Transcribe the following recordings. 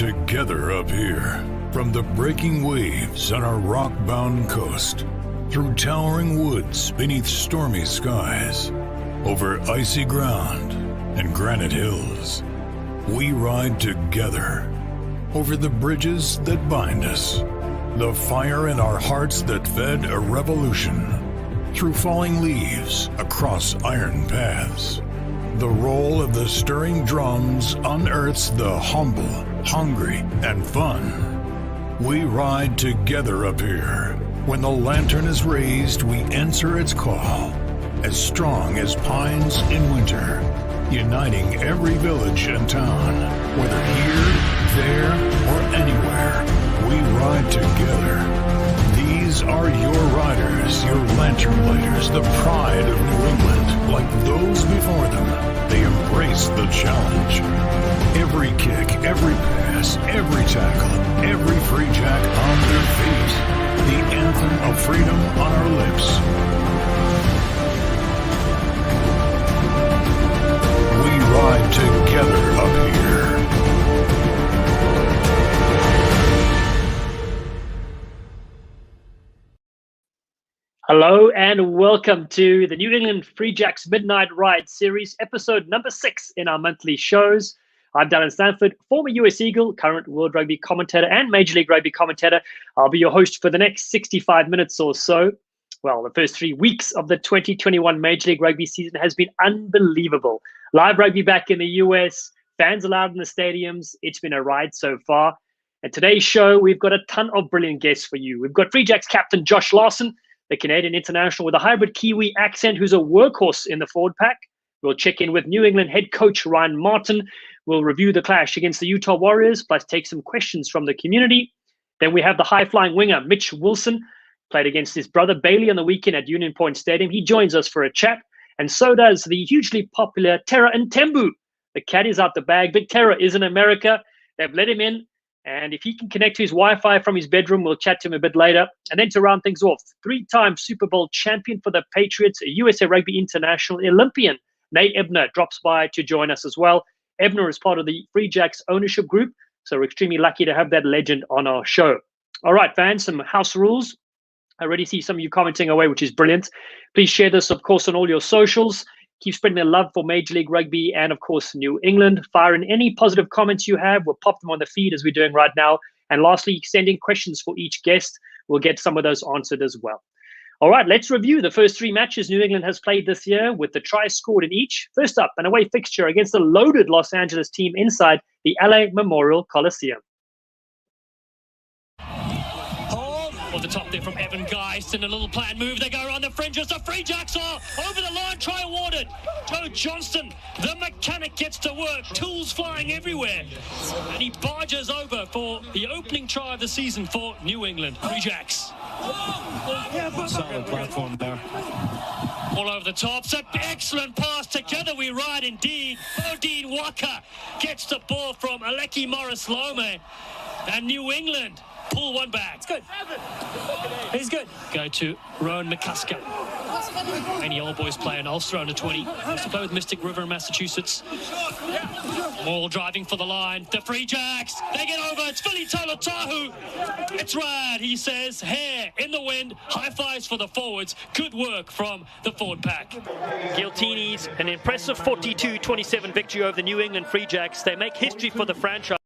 together up here. From the breaking waves on our rock-bound coast, through towering woods beneath stormy skies, over icy ground and granite hills, we ride together. Over the bridges that bind us, the fire in our hearts that fed a revolution. Through falling leaves, across iron paths, the roll of the stirring drums unearths the humble, hungry, and fun. We ride together up here. When the lantern is raised, we answer its call, as strong as pines in winter, uniting every village and town. Whether here, there, or anywhere, we ride together. These are your riders, your lantern lighters, the pride of New England. Like those before them, they embrace the challenge. Every kick, every pass, every tackle, every free jack on their feet. The anthem of freedom on our lips. We ride together up here. Hello and welcome to the New England Free Jacks Midnight Ride Series, episode number 6 in our monthly shows. I'm Dallen Stanford, former US Eagle, current World Rugby Commentator and Major League Rugby Commentator. I'll be your host for the next 65 minutes or so. Well, the first 3 weeks of the 2021 Major League Rugby season has been unbelievable. Live rugby back in the US, fans allowed in the stadiums. It's been a ride so far. And today's show, we've got a ton of brilliant guests for you. We've got Free Jacks captain Josh Larsen, the Canadian international with a hybrid Kiwi accent who's a workhorse in the forward pack. We'll check in with New England head coach Ryan Martin. We'll review the clash against the Utah Warriors, plus take some questions from the community. Then we have the high-flying winger Mitch Wilson, played against his brother Bailey on the weekend at Union Point Stadium. He joins us for a chat, and so does the hugely popular Tera Mtembu. The cat is out the bag. Big Tera is in America. They've let him in. And if he can connect to his Wi-Fi from his bedroom, we'll chat to him a bit later. And then to round things off, 3-time Super Bowl champion for the Patriots, a USA Rugby International Olympian, Nate Ebner drops by to join us as well. Ebner is part of the Free Jacks ownership group, so we're extremely lucky to have that legend on our show. All right, fans, some house rules. I already see some of you commenting away, which is brilliant. Please share this, of course, on all your socials. Keep spreading the love for Major League Rugby and, of course, New England. Fire in any positive comments you have. We'll pop them on the feed as we're doing right now. And lastly, send in questions for each guest. We'll get some of those answered as well. All right, let's review the first 3 matches New England has played this year with the tries scored in each. First up, an away fixture against a loaded Los Angeles team inside the LA Memorial Coliseum. Off the top there from Evan Geist, and a little planned move. They go around the fringes. The Free Jacks are over the line. Try awarded. Joe Johnston, the mechanic, gets to work. Tools flying everywhere. And he barges over for the opening try of the season for New England. Free Jacks. Solid platform there. All over the top. So excellent pass. Together we ride indeed. Odin Waka gets the ball from Aleki Morris Lome. And New England pull one back. It's good. He's good. Go to Rowan McCusker. Any old boys player in Ulster under 20. Used to play with Mystic River in Massachusetts. All driving for the line. The Free Jacks. They get over. It's Philly Tahu. It's rad, he says. Hair in the wind. High fives for the forwards. Good work from the forward pack. Giltini's an impressive 42-27 victory over the New England Free Jacks. They make history for the franchise.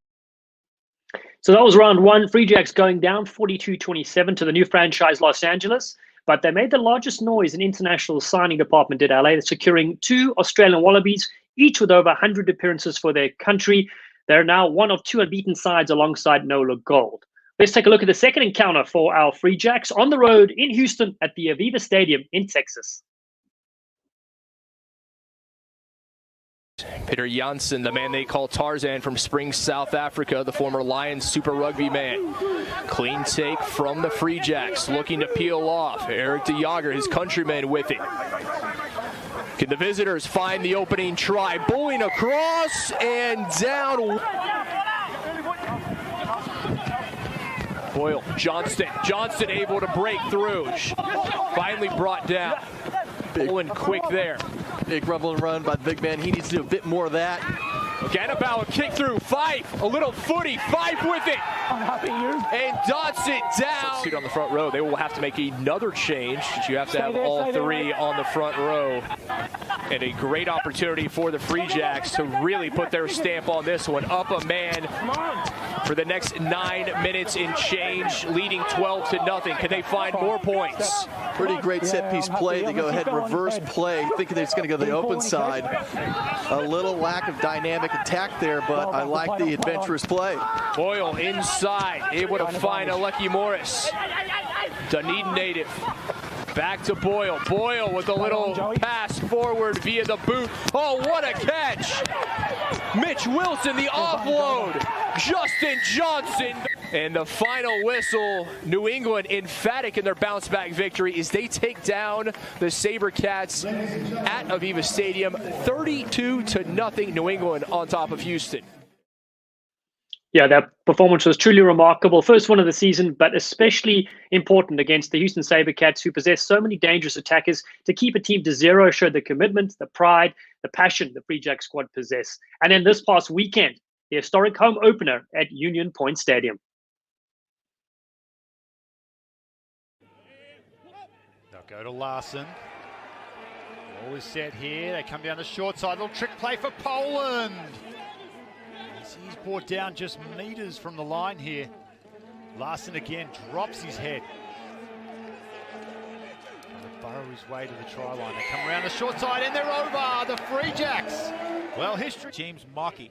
So that was round 1. Free Jacks going down 42-27 to the new franchise Los Angeles. But they made the largest noise in international signing department did LA, securing 2 Australian Wallabies, each with over 100 appearances for their country. They're now one of 2 unbeaten sides alongside Nola Gold. Let's take a look at the second encounter for our Free Jacks on the road in Houston at the Aviva Stadium in Texas. Peter Janssen, the man they call Tarzan from Springs, South Africa, the former Lions Super Rugby man. Clean take from the Free Jacks, looking to peel off. Eric de Jager, his countryman, with it. Can the visitors find the opening try? Bowling across and down. Boyle, Johnston able to break through. Finally brought down. Bowling quick there. Big rumble and run by the big man. He needs to do a bit more of that. Ganabauer kick through, Fife, a little footy, Fife with it, and dots it down. Substitute on the front row, they will have to make another change. You have to have all three on the front row. And a great opportunity for the Free Jacks to really put their stamp on this one. Up a man for the next 9 minutes in change, leading 12-0. Can they find more points? Pretty great set piece play to go ahead and reverse play, thinking it's going to go to the open side. A little lack of dynamic attack there, but I like the adventurous play. Boyle inside, able to find a Lucky Morris. Dunedin native. Back to Boyle. Boyle with a little pass forward via the boot. Oh, what a catch! Mitch Wilson, the offload. Justin Johnson. And the final whistle, New England emphatic in their bounce-back victory as they take down the SaberCats at Aviva Stadium, 32-0. New England on top of Houston. Yeah, that performance was truly remarkable. First one of the season, but especially important against the Houston SaberCats, who possess so many dangerous attackers. To keep a team to 0 showed the commitment, the pride, the passion the Free Jack squad possess. And then this past weekend, the historic home opener at Union Point Stadium. They'll go to Larsen. All is set here. They come down the short side. Little trick play for Poland. He's brought down just meters from the line here. Larsen again drops his head. Trying to burrow his way to the try line. They come around the short side and they're over. The Free Jacks. Well, history. James Markey.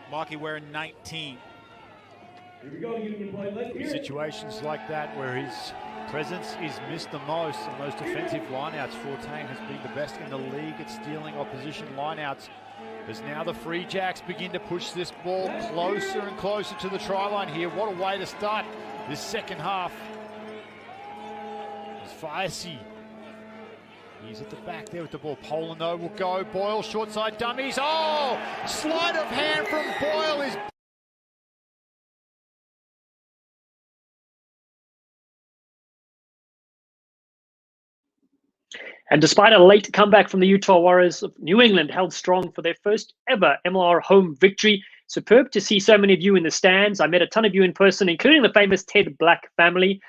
Markey wearing 19. Here we go, Union play. Let's hear it. Situations like that where his presence is missed the most, and those defensive lineouts, 14 has been the best in the league at stealing opposition lineouts. As now the Free Jacks begin to push this ball closer and closer to the try line here. What a way to start this second half. It's Fiasi. He's at the back there with the ball. Poland though will go. Boyle short side dummies. Oh! Sleight of hand from Boyle is... And despite a late comeback from the Utah Warriors, New England held strong for their first ever MLR home victory. Superb to see so many of you in the stands. I met a ton of you in person, including the famous Ted Black family.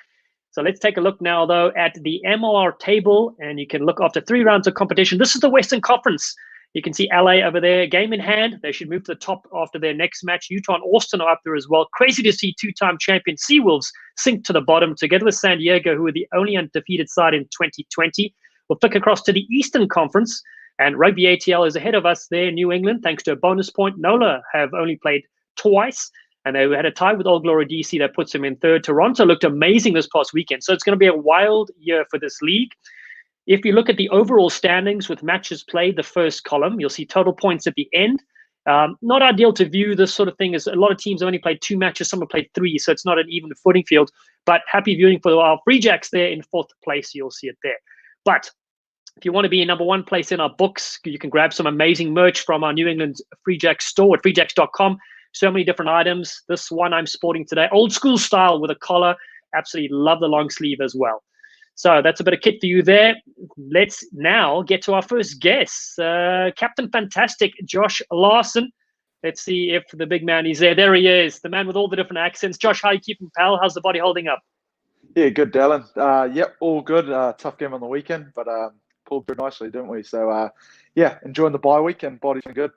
So let's take a look now, though, at the MLR table. And you can look after 3 rounds of competition. This is the Western Conference. You can see LA over there, game in hand. They should move to the top after their next match. Utah and Austin are up there as well. Crazy to see 2-time champion Seawolves sink to the bottom, together with San Diego, who were the only undefeated side in 2020. We'll flick across to the Eastern Conference, and Rugby ATL is ahead of us there, New England, thanks to a bonus point. NOLA have only played twice, and they had a tie with All Glory DC that puts them in third. Toronto looked amazing this past weekend, so it's going to be a wild year for this league. If you look at the overall standings with matches played, the first column, you'll see total points at the end. Not ideal to view this sort of thing, as a lot of teams have only played 2 matches, some have played 3, so it's not an even footing field. But happy viewing for our Free Jacks there in 4th place. You'll see it there. But if you want to be in number 1 place in our books, you can grab some amazing merch from our New England Free Jacks store at freejacks.com. So many different items. This one I'm sporting today, old school style with a collar. Absolutely love the long sleeve as well. So that's a bit of kit for you there. Let's now get to our first guest, Captain Fantastic, Josh Larsen. Let's see if the big man is there. There he is, the man with all the different accents. Josh, how are you keeping, pal? How's the body holding up? Yeah, good, Dallen. Yep, all good. Tough game on the weekend, but pulled through nicely, didn't we? So, yeah, enjoying the bye week and body's been good.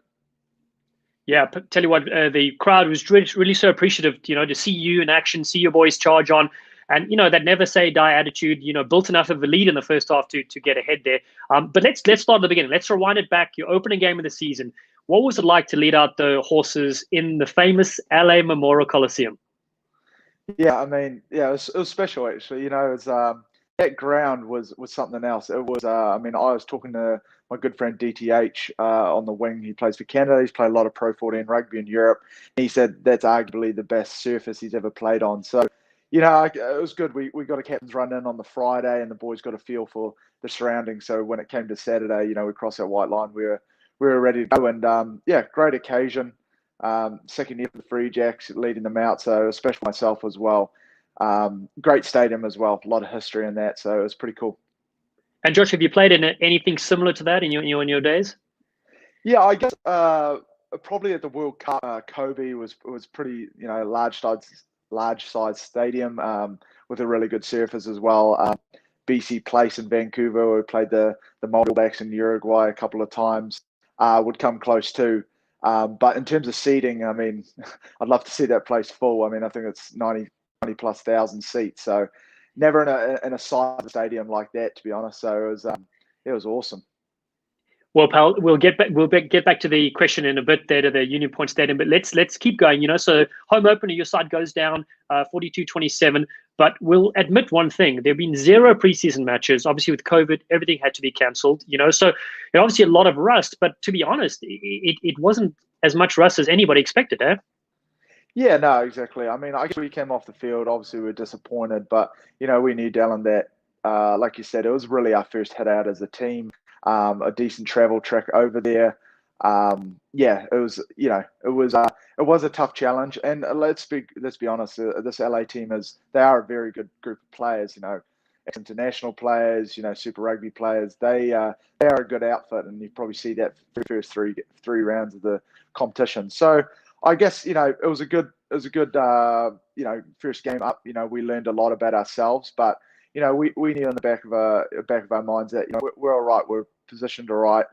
Yeah, tell you what, the crowd was really so appreciative, to see you in action, see your boys charge on. And, that never say die attitude, built enough of a lead in the first half to get ahead there. But let's start at the beginning. Let's rewind it back. Your opening game of the season. What was it like to lead out the horses in the famous LA Memorial Coliseum? Yeah, I mean, yeah, it was special, actually. That ground was something else. It was, I was talking to my good friend DTH on the wing. He plays for Canada. He's played a lot of Pro 14 rugby in Europe. He said that's arguably the best surface he's ever played on. So, it was good. We got a captain's run in on the Friday, and the boys got a feel for the surroundings. So when it came to Saturday, we crossed that white line. We were ready to go, and great occasion. Second year for the Free Jacks, leading them out. So especially myself as well. Great stadium as well. A lot of history in that. So it was pretty cool. And Josh, have you played in anything similar to that in your days? Yeah, I guess probably at the World Cup, Kobe was pretty, large size stadium with a really good surface as well. BC Place in Vancouver, where we played the All-Blacks in Uruguay a couple of times, would come close too. But in terms of seating, I mean, I'd love to see that place full. I mean, I think it's 90 plus thousand seats. So never in a size stadium like that, to be honest. So it was awesome. Well, pal, we'll get back to the question in a bit there to the Union Point Stadium, but let's keep going. So home opener, your side goes down 42-27, but we'll admit one thing: there have been 0 preseason matches. Obviously, with COVID, everything had to be cancelled. So obviously a lot of rust. But to be honest, it wasn't as much rust as anybody expected, eh? Yeah, no, exactly. I mean, I guess we came off the field. Obviously, we were disappointed, but we knew, Dallen, that like you said, it was really our first hit out as a team. A decent travel trek over there. It was, it was a tough challenge. And let's be honest, this LA team they are a very good group of players. International players, Super Rugby players. They are a good outfit, and you probably see that for the first three rounds of the competition. So I guess it was a good first game up. We learned a lot about ourselves, but we knew in the back of our minds that we're all right. We're positioned all right.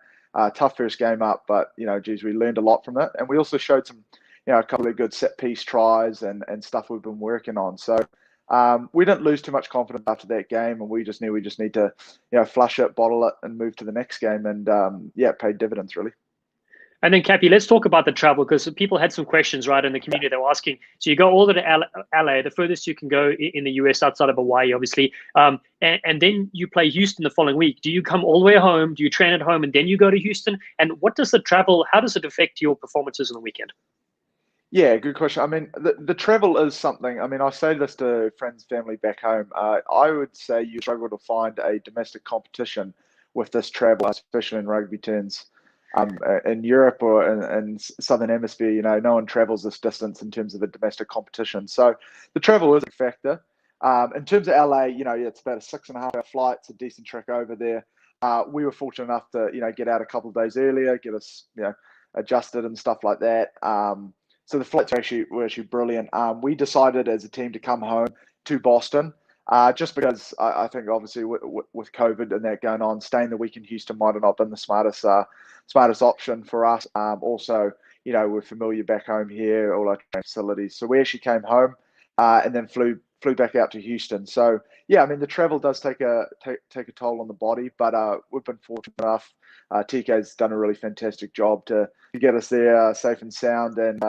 Tough first game up, but we learned a lot from it, and we also showed some a couple of good set piece tries and stuff we've been working on. So we didn't lose too much confidence after that game, and we just knew we just need to flush it, bottle it, and move to the next game. And it paid dividends really. And then, Cappy, let's talk about the travel, because people had some questions, right, in the community. They were asking, so you go all the way to LA, the furthest you can go in the US outside of Hawaii, obviously, and then you play Houston the following week. Do you come all the way home? Do you train at home and then you go to Houston? And how does it affect your performances on the weekend? Yeah, good question. I mean, the travel is something. I mean, I say this to friends, family back home. I would say you struggle to find a domestic competition with this travel, especially in rugby terms. In Europe or in Southern Hemisphere, no one travels this distance in terms of a domestic competition. So the travel is a factor. In terms of LA, it's about a 6.5-hour flight. It's a decent trek over there. We were fortunate enough to, get out a couple of days earlier, get us, adjusted and stuff like that. So the flights were actually brilliant. We decided as a team to come home to Boston. Just because I think obviously with COVID and that going on, staying the week in Houston might have not been the smartest option for us. Also, we're familiar back home here, all our training facilities. So we actually came home and then flew back out to Houston. So yeah, I mean the travel does take a toll on the body, but we've been fortunate enough. TK's done a really fantastic job to get us there safe and sound, and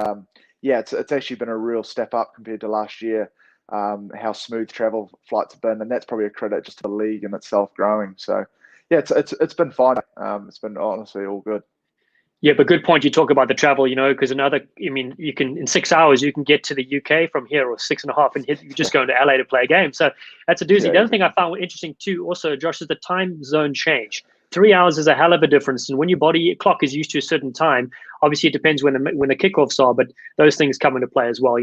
it's actually been a real step up compared to last year. How smooth travel flights have been, and that's probably a credit just to the league in itself growing. So, yeah, it's been fine. It's been honestly all good. Yeah, but good point. You talk about the travel, because you can in 6 hours you can get to the UK from here, or 6.5, and you just go into LA to play a game. So that's a doozy. Yeah, the other thing I found interesting too, also, Josh, is the time zone change. 3 hours is a hell of a difference, and when your body clock is used to a certain time, obviously it depends when the kickoffs are, but those things come into play as well.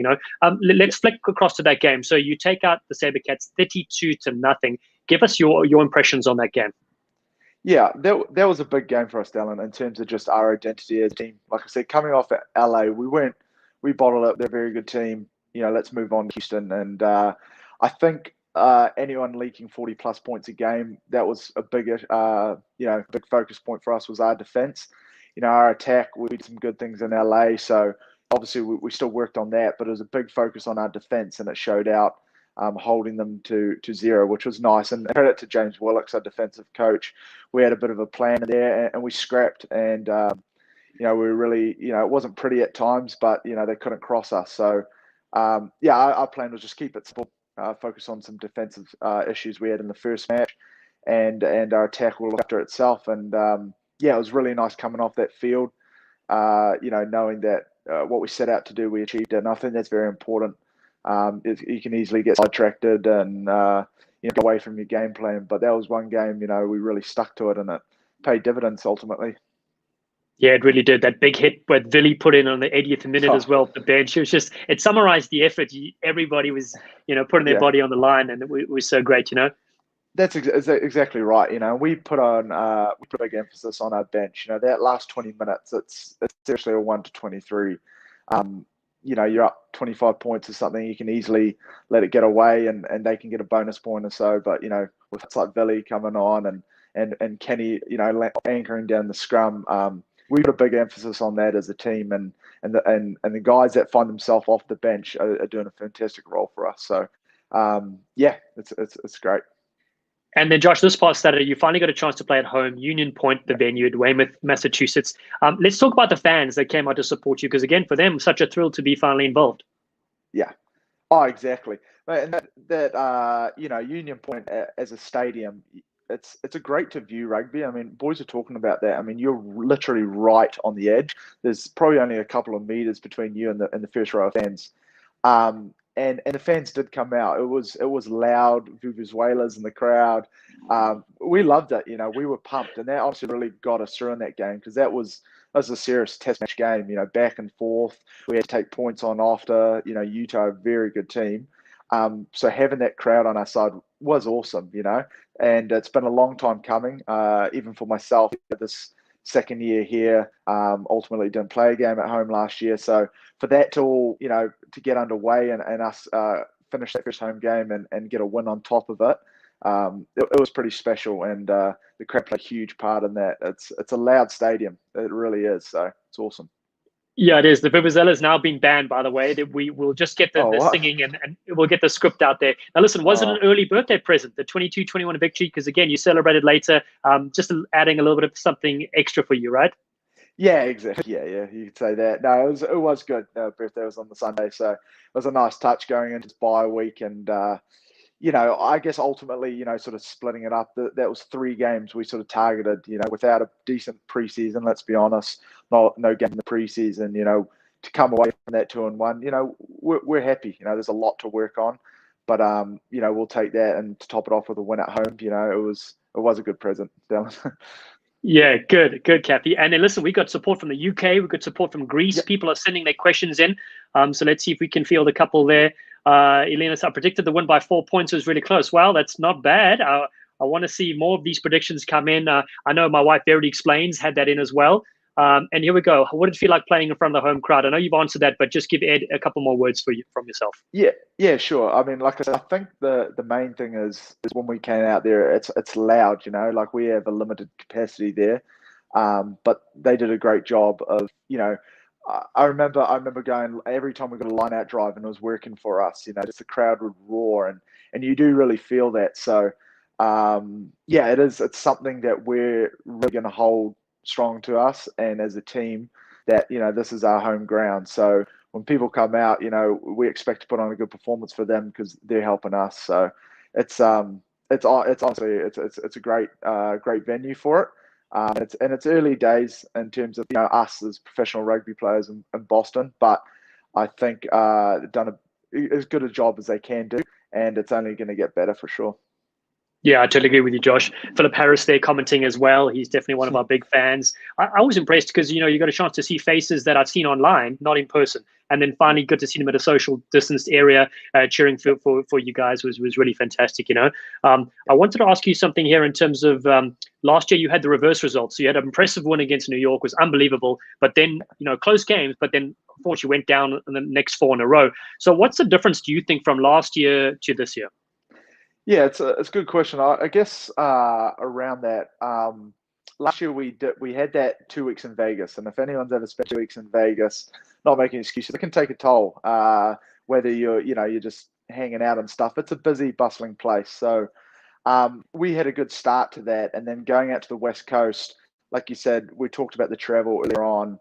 Let's flick across to that game. So you take out the Sabercats 32-0. Give us your impressions on that game. Yeah, that was a big game for us, Dallen, in terms of just our identity as a team. Like I said, coming off at LA, we bottled up. They're a very good team. Let's move on to Houston, and I think. Anyone leaking 40+ points a game, that was a big focus point for us was our defense. Our attack, we did some good things in LA, so obviously we still worked on that, but it was a big focus on our defense, and it showed out holding them to 0, which was nice. And credit to James Willicks, our defensive coach. We had a bit of a plan there, and we scrapped, and we were really, it wasn't pretty at times, but they couldn't cross us. So our plan was just keep it simple. Focus on some defensive issues we had in the first match, and our attack will look after itself. And it was really nice coming off that field, knowing that what we set out to do, we achieved it. And I think that's very important. You can easily get sidetracked and go away from your game plan. But that was one game, we really stuck to it, and it paid dividends ultimately. Yeah, it really did. That big hit that Villy put in on the 80th minute as well. The bench, it summarized the effort. Everybody was, putting their body on the line, and it was so great, That's exactly right. We put a big emphasis on our bench. That last 20 minutes, it's actually a 1 to 23. You're up 25 points or something, you can easily let it get away, and they can get a bonus point or so. But with it's like Billy coming on and Kenny, anchoring down the scrum, we put a big emphasis on that as a team, and the guys that find themselves off the bench are doing a fantastic role for us. So it's great. And then, Josh, this past Saturday, you finally got a chance to play at home, Union Point, the venue at Weymouth, Massachusetts. Let's talk about the fans that came out to support you, because, again, for them, such a thrill to be finally involved. Yeah. Oh, exactly. And that Union Point as a stadium, it's a great to view rugby. I mean, boys are talking about that. I mean, you're literally right on the edge. There's probably only a couple of meters between you and the first row of fans. And the fans did come out. It was loud, vuvuzelas in the crowd. We loved it. We were pumped, and that obviously really got us through in that game, because that was a serious test match game. Back and forth. We had to take points on after. Utah, a very good team. So having that crowd on our side was awesome. And it's been a long time coming. Even for myself, this second year here, ultimately didn't play a game at home last year. So for that to all, to get underway and us finish that first home game and get a win on top of it, it was pretty special. And the crowd played a huge part in that. It's a loud stadium. It really is. So it's awesome. Yeah, it is. The Vuvuzela has now been banned, by the way. We will just get the singing and we'll get the script out there. Now, listen, was it an early birthday present, the 22-21 victory? Because, again, you celebrated later, just adding a little bit of something extra for you, right? Yeah, exactly. Yeah, you could say that. No, it was good. Birthday was on the Sunday, so it was a nice touch going into bye week. And, I guess ultimately, sort of splitting it up, that was 3 games we sort of targeted, without a decent preseason, let's be honest, no game in the preseason, to come away from that 2-1, we're happy. There's a lot to work on, but, we'll take that, and to top it off with a win at home, it was a good present, Dallen. Yeah, good, Kathy. And then listen, we got support from the UK, we got support from Greece. Yep. People are sending their questions in. So let's see if we can field a couple there. Elena, I predicted the win by 4 points. It was really close. Well, that's not bad. I want to see more of these predictions come in. I know my wife, Verity Explains, had that in as well. And here we go. What did it feel like playing in front of the home crowd? I know you've answered that, but just give Ed a couple more words from yourself. Yeah, sure. I mean, like I said, I think the main thing is when we came out there, it's loud, like we have a limited capacity there. But they did a great job of, I remember going every time we got a line out drive and it was working for us, just the crowd would roar and you do really feel that. So, it's something that we're really going to hold strong to us, and as a team that, this is our home ground. So when people come out, we expect to put on a good performance for them because they're helping us. So it's honestly, it's a great venue for it. It's early days in terms of us as professional rugby players in Boston, but I think they've done as good a job as they can do, and it's only going to get better for sure. Yeah, I totally agree with you, Josh. Philip Harris there commenting as well. He's definitely one of our big fans. I was impressed because, you got a chance to see faces that I've seen online, not in person. And then finally got to see them at a social distanced area cheering for you guys was really fantastic, I wanted to ask you something here in terms of last year you had the reverse results. So you had an impressive win against New York, was unbelievable. But then, close games, but then unfortunately went down in the next 4 in a row. So what's the difference, do you think, from last year to this year? Yeah, it's a good question. I guess around that, last year we had that 2 weeks in Vegas, and if anyone's ever spent 2 weeks in Vegas, not making excuses, it can take a toll. Whether you're just hanging out and stuff, it's a busy, bustling place. So we had a good start to that, and then going out to the West Coast, like you said, we talked about the travel earlier on.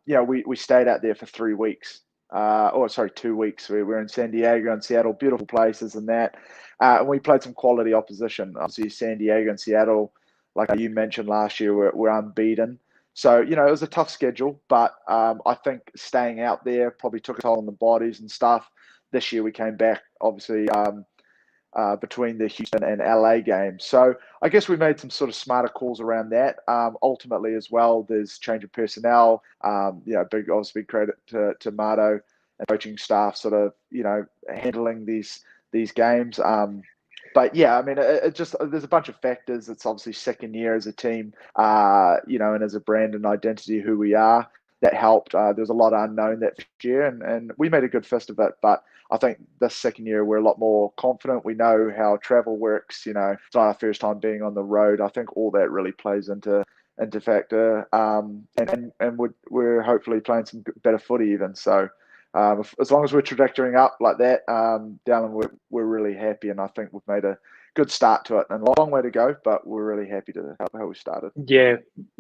We stayed out there for 3 weeks. 2 weeks. We were in San Diego and Seattle, beautiful places and that. And we played some quality opposition. Obviously, San Diego and Seattle, like you mentioned last year, were unbeaten. So, it was a tough schedule, but I think staying out there probably took a toll on the bodies and stuff. This year we came back, obviously, between the Houston and LA games. So I guess we made some sort of smarter calls around that. Ultimately as well, there's change of personnel. Big credit to Marto and coaching staff sort of, handling these games. but yeah, I mean, it just there's a bunch of factors. It's obviously second year as a team, and as a brand and identity, who we are. That helped. There was a lot unknown that first year, and we made a good fist of it. But I think this second year we're a lot more confident. We know how travel works. It's not our first time being on the road. I think all that really plays into factor. And we're hopefully playing some better footy even. So as long as we're trajectorying up like that, Dallen, we're really happy, and I think we've made a good start to it, and a long way to go, but we're really happy to how we started. Yeah,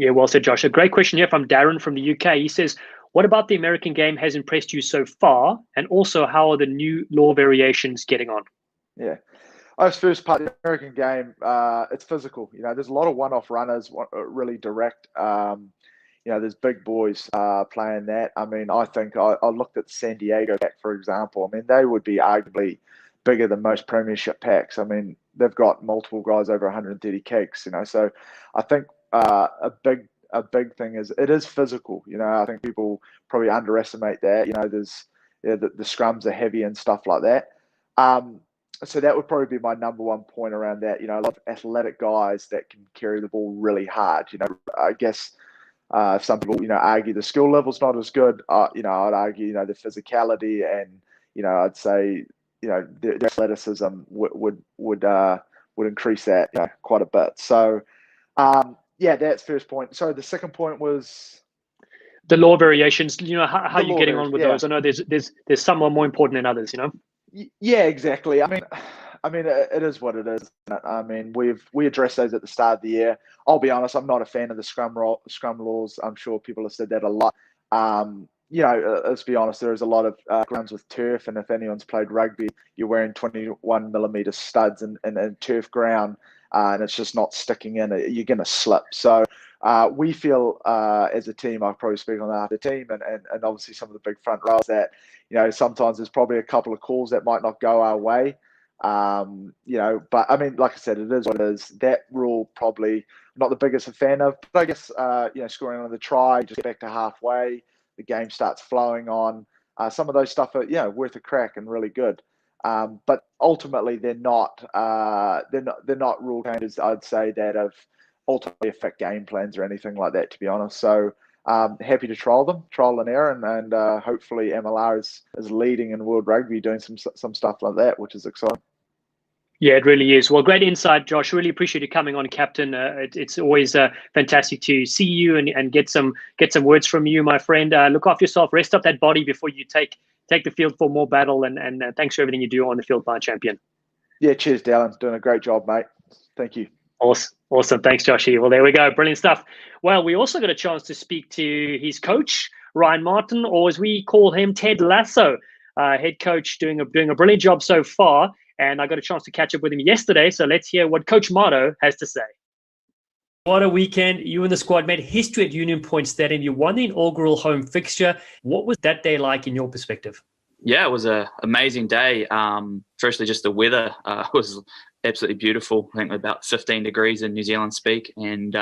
well said, Josh. A great question here from Darren from the UK. He says, what about the American game has impressed you so far? And also, how are the new law variations getting on? Yeah. This first part of the American game, it's physical. There's a lot of one-off runners, really direct. There's big boys playing that. I mean, I think I looked at San Diego pack, for example. I mean, they would be arguably bigger than most premiership packs. I mean, they've got multiple guys over 130 kicks, So I think a big thing is it is physical. I think people probably underestimate that. There's the scrums are heavy and stuff like that. So that would probably be my number one point around that. A lot of athletic guys that can carry the ball really hard. I guess some people argue the skill level's not as good. I'd argue the physicality and I'd say the athleticism would increase that quite a bit. So that's first point. So the second point was the law variations. How you're getting on with those. I know there's some are more important than others. Yeah, exactly. I mean, it is what it is. I mean, we addressed those at the start of the year. I'll be honest, I'm not a fan of the scrum laws. I'm sure people have said that a lot. Let's be honest, there is a lot of grounds with turf, and if anyone's played rugby, you're wearing 21 millimeter studs in turf ground, and it's just not sticking in. You're going to slip. So we feel as a team, I probably speak on behalf of the team, and obviously some of the big front rows that sometimes there's probably a couple of calls that might not go our way. But I mean, like I said, it is what it is. That rule probably not the biggest fan of, but I guess scoring on the try, just get back to halfway, the game starts flowing on. Some of those stuff are worth a crack and really good. But ultimately they're not rule changes, I'd say, that have ultimately affect game plans or anything like that, to be honest. So happy to trial and error, and hopefully MLR is leading in World Rugby, doing some stuff like that, which is exciting. Yeah, it really is. Well, great insight, Josh. Really appreciate you coming on, Captain. It's always fantastic to see you and get some words from you, my friend. Look after yourself. Rest up that body before you take the field for more battle. And thanks for everything you do on the field, my champion. Yeah, cheers, Dallen. Doing a great job, mate. Thank you. Awesome. Thanks, Joshy. Well, there we go. Brilliant stuff. Well, we also got a chance to speak to his coach, Ryan Martin, or as we call him, Ted Lasso, head coach, doing a brilliant job so far. And I got a chance to catch up with him yesterday. So let's hear what Coach Marto has to say. What a weekend. You and the squad made history at Union Point Stadium. You won the inaugural home fixture. What was that day like in your perspective? Yeah, it was an amazing day. Firstly, just the weather was absolutely beautiful. I think about 15 degrees in New Zealand speak, and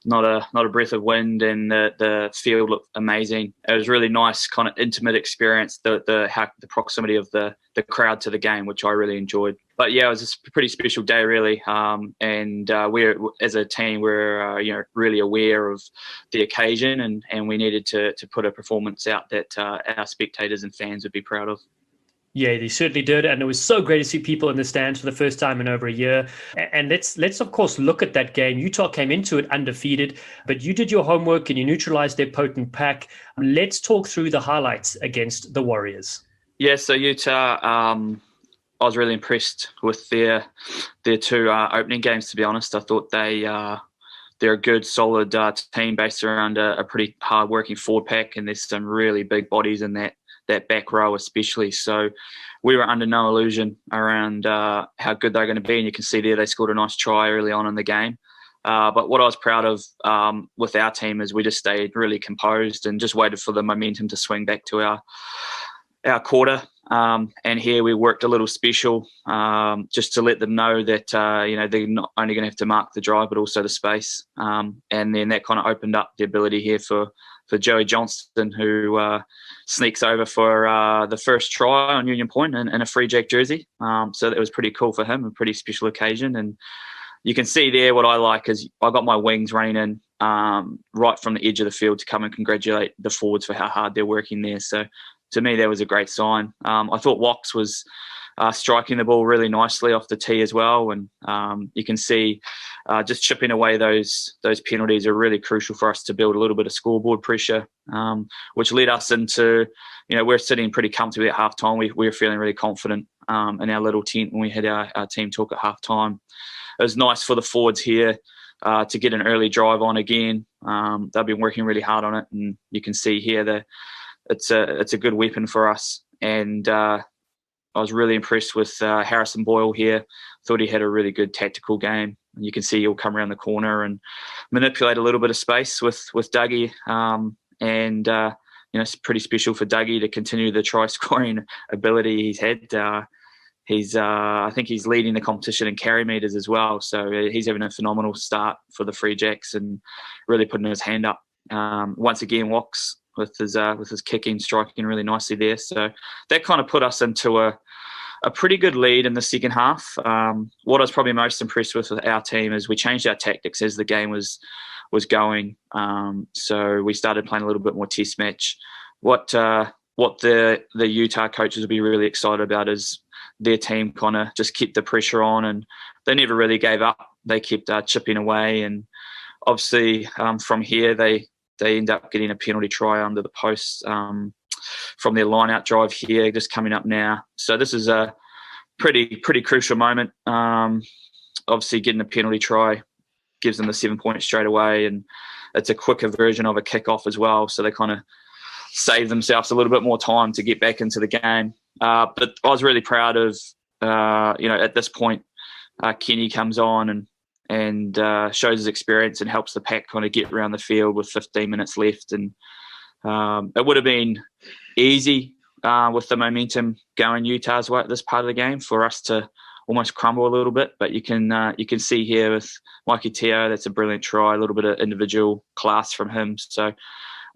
not a breath of wind, and the field looked amazing. It was really nice, kind of intimate experience. The proximity of the crowd to the game, which I really enjoyed. But yeah, it was a pretty special day, really. And we're, as a team, we're really aware of the occasion, and we needed to put a performance out that our spectators and fans would be proud of. Yeah, they certainly did, and it was so great to see people in the stands for the first time in over a year. And let's of course look at that game. Utah came into it undefeated, but you did your homework and you neutralized their potent pack. Let's talk through the highlights against the Warriors. Yeah, so Utah, I was really impressed with their two opening games. To be honest, I thought they're a good, solid team based around a pretty hard-working forward pack, and there's some really big bodies in that back row especially. So we were under no illusion around how good they're going to be, and you can see there they scored a nice try early on in the game. But what I was proud of with our team is we just stayed really composed and just waited for the momentum to swing back to our quarter. And here we worked a little special just to let them know that they're not only going to have to mark the drive but also the space. And then that kind of opened up the ability here for Joey Johnston, who sneaks over for the first try on Union Point in a Free Jack jersey. So that was pretty cool for him, a pretty special occasion. And you can see there what I like is I got my wings running in right from the edge of the field to come and congratulate the forwards for how hard they're working there. So to me, that was a great sign. I thought Wox was striking the ball really nicely off the tee as well. And you can see just chipping away those penalties are really crucial for us to build a little bit of scoreboard pressure, which led us into, we're sitting pretty comfortably at halftime. We were feeling really confident in our little tent when we had our team talk at halftime. It was nice for the forwards here to get an early drive on again. They've been working really hard on it, and you can see here that it's a good weapon for us. And I was really impressed with Harrison Boyle here. Thought he had a really good tactical game. And you can see he'll come around the corner and manipulate a little bit of space with Dougie. It's pretty special for Dougie to continue the try-scoring ability he's had. I think he's leading the competition in carry meters as well. So he's having a phenomenal start for the Free Jacks and really putting his hand up. Once again, Wox with his kicking, striking really nicely there. So that kind of put us into a pretty good lead in the second half. What I was probably most impressed with our team is we changed our tactics as the game was going. So we started playing a little bit more test match. What the Utah coaches will be really excited about is their team kind of just kept the pressure on, and they never really gave up. They kept chipping away, and obviously from here they end up getting a penalty try under the post from their line-out drive here, just coming up now. So this is a pretty crucial moment. Obviously getting a penalty try gives them the 7 points straight away, and it's a quicker version of a kick-off as well. So they kind of save themselves a little bit more time to get back into the game. But I was really proud of, at this point, Kenny comes on and shows his experience and helps the pack kind of get around the field with 15 minutes left. And it would have been easy with the momentum going Utah's way at this part of the game for us to almost crumble a little bit. But you can see here with Mikey Teo, that's a brilliant try, a little bit of individual class from him. So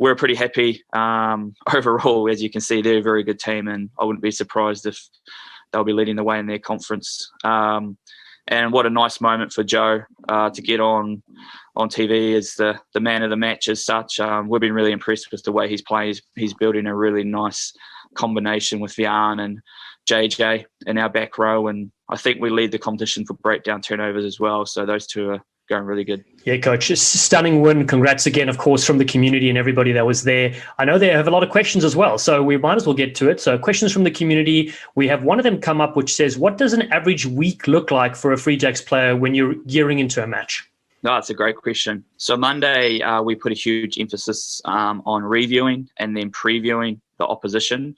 we're pretty happy overall. As you can see, they're a very good team, and I wouldn't be surprised if they'll be leading the way in their conference. And what a nice moment for Joe to get on TV as the man of the match as such. We've been really impressed with the way he's playing. He's building a really nice combination with Vian and JJ in our back row, and I think we lead the competition for breakdown turnovers as well. So those two are going really good. Yeah, Coach, stunning win. Congrats again, of course, from the community and everybody that was there. I know they have a lot of questions as well, so we might as well get to it. So questions from the community. We have one of them come up which says, what does an average week look like for a Free Jacks player when you're gearing into a match? No, that's a great question. So Monday, we put a huge emphasis on reviewing and then previewing the opposition.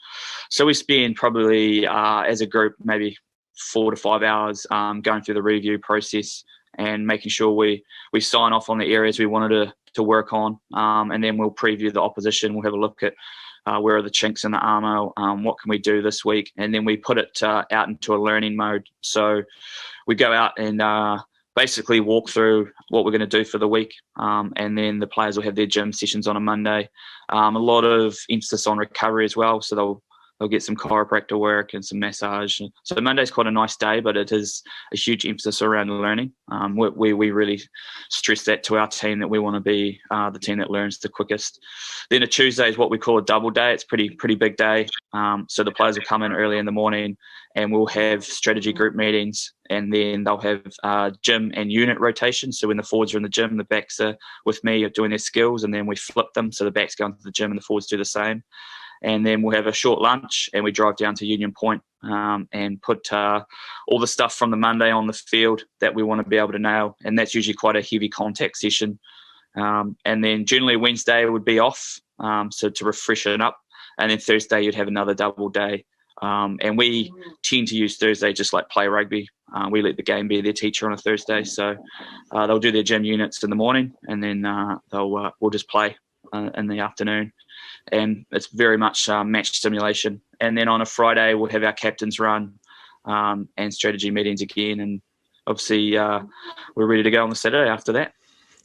So we spend probably, as a group, maybe 4 to 5 hours going through the review process and making sure we sign off on the areas we wanted to work on. And then we'll preview the opposition. We'll have a look at where are the chinks in the armour, what can we do this week? And then we put it out into a learning mode. So we go out and basically walk through what we're going to do for the week. And then the players will have their gym sessions on a Monday. A lot of emphasis on recovery as well. So they'll get some chiropractor work and some massage. So Monday's quite a nice day, but it is a huge emphasis around learning. We really stress that to our team, that we want to be the team that learns the quickest. Then a Tuesday is what we call a double day. It's pretty big day. So the players will come in early in the morning and we'll have strategy group meetings, and then they'll have gym and unit rotation. So when the forwards are in the gym, the backs are with me doing their skills, and then we flip them. So the backs go into the gym and the forwards do the same. And then we'll have a short lunch and we drive down to Union Point and put all the stuff from the Monday on the field that we want to be able to nail. And that's usually quite a heavy contact session. And then generally Wednesday would be off, so to refresh it up. And then Thursday you'd have another double day. And we tend to use Thursday just like play rugby. We let the game be their teacher on a Thursday. So they'll do their gym units in the morning, and then we'll just play in the afternoon. And it's very much match simulation. And then on a Friday, we'll have our captains run and strategy meetings again. And obviously, we're ready to go on the Saturday after that.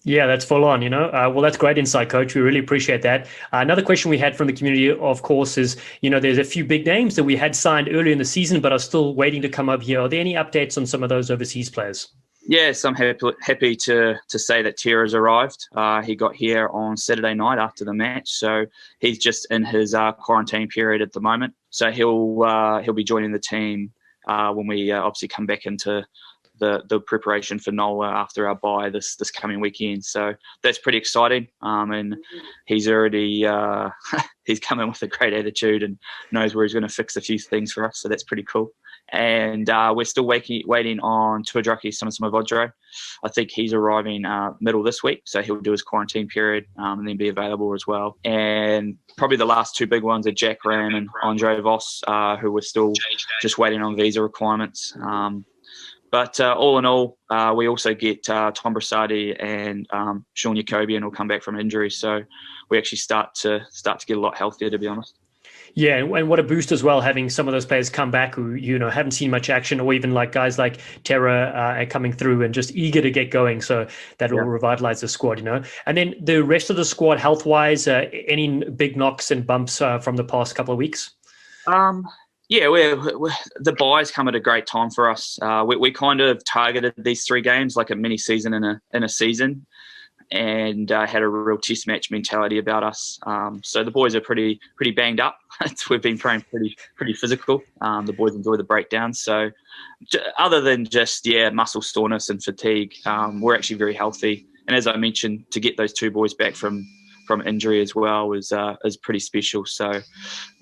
Yeah, that's full on, Well, that's great insight, Coach. We really appreciate that. Another question we had from the community, of course, is, there's a few big names that we had signed earlier in the season, but are still waiting to come up here. Are there any updates on some of those overseas players? Yes, I'm happy to say that Tera's arrived. He got here on Saturday night after the match, so he's just in his quarantine period at the moment. So he'll be joining the team when we obviously come back into the preparation for NOLA after our bye this coming weekend. So that's pretty exciting. And he's already he's come in with a great attitude and knows where he's going to fix a few things for us. So that's pretty cool. And we're still waiting on Tuadraki Samavodro. I think he's arriving middle this week, so he'll do his quarantine period and then be available as well. And probably the last two big ones are Jack Ram and Andre Voss, who we're still just waiting on visa requirements. But all in all, we also get Tom Brasadi and Sean Jacobian will come back from injury, so we actually start to get a lot healthier, to be honest. Yeah, and what a boost as well, having some of those players come back who, haven't seen much action, or even like guys like Tera coming through and just eager to get going. So that will revitalize the squad, And then the rest of the squad, health-wise, any big knocks and bumps from the past couple of weeks? Yeah, the bye's come at a great time for us. We kind of targeted these 3 games like a mini season in a season, and had a real test match mentality about us. So the boys are pretty banged up. We've been playing pretty physical. The boys enjoy the breakdowns. So other than just muscle soreness and fatigue, we're actually very healthy. And as I mentioned, to get those 2 boys back from injury as well is pretty special. So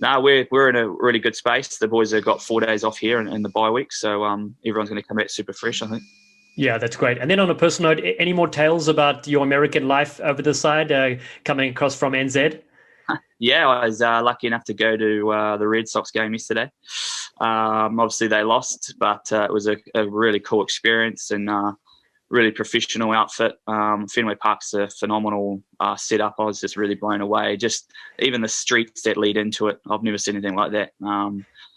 we're in a really good space. The boys have got 4 days off here in the bye week, so everyone's going to come back super fresh, I think. Yeah, that's great. And then on a personal note, any more tales about your American life over the side, coming across from NZ? Yeah, I was lucky enough to go to the Red Sox game yesterday. Obviously they lost, but it was a really cool experience and really professional outfit. Fenway Park's a phenomenal setup. I was just really blown away. Just even the streets that lead into it, I've never seen anything like that.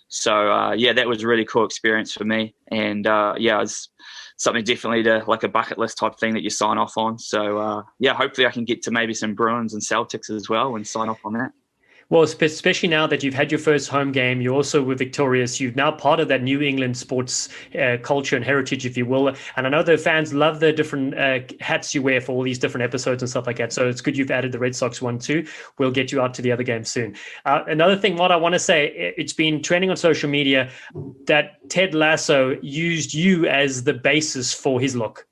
So that was a really cool experience for me. And it was something definitely like a bucket list type thing that you sign off on. So hopefully I can get to maybe some Bruins and Celtics as well and sign off on that. Well, especially now that you've had your first home game, you also were victorious. You've now part of that New England sports culture and heritage, if you will. And I know the fans love the different hats you wear for all these different episodes and stuff like that. So it's good you've added the Red Sox one too. We'll get you out to the other games soon. Another thing, what I want to say, it's been trending on social media that Ted Lasso used you as the basis for his look.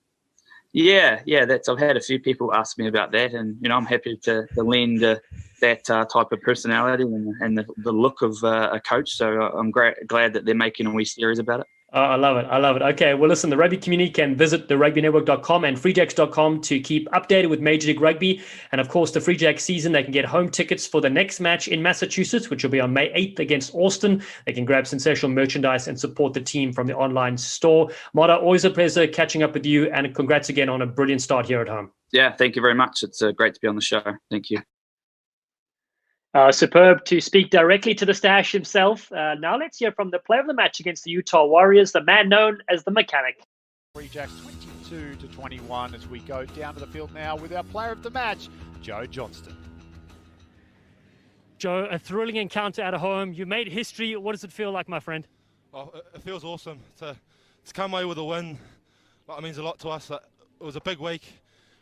Yeah, I've had a few people ask me about that, and I'm happy to lend that type of personality and the look of a coach. So I'm glad that they're making a wee series about it. Oh, I love it. Okay, well, listen, the rugby community can visit theragbynetwork.com and freejacks.com to keep updated with Major League Rugby. And, of course, the Free Jacks season, they can get home tickets for the next match in Massachusetts, which will be on May 8th against Austin. They can grab sensational merchandise and support the team from the online store. Mara, always a pleasure catching up with you, and congrats again on a brilliant start here at home. Yeah, thank you very much. It's great to be on the show. Thank you. Superb to speak directly to the Stash himself. Now let's hear from the player of the match against the Utah Warriors, the man known as the Mechanic. Free Jacks 22-21 as we go down to the field now with our player of the match, Joe Johnston. Joe, a thrilling encounter at home. You made history. What does it feel like, my friend? Oh, it feels awesome to come away with a win. It means a lot to us. It was a big week.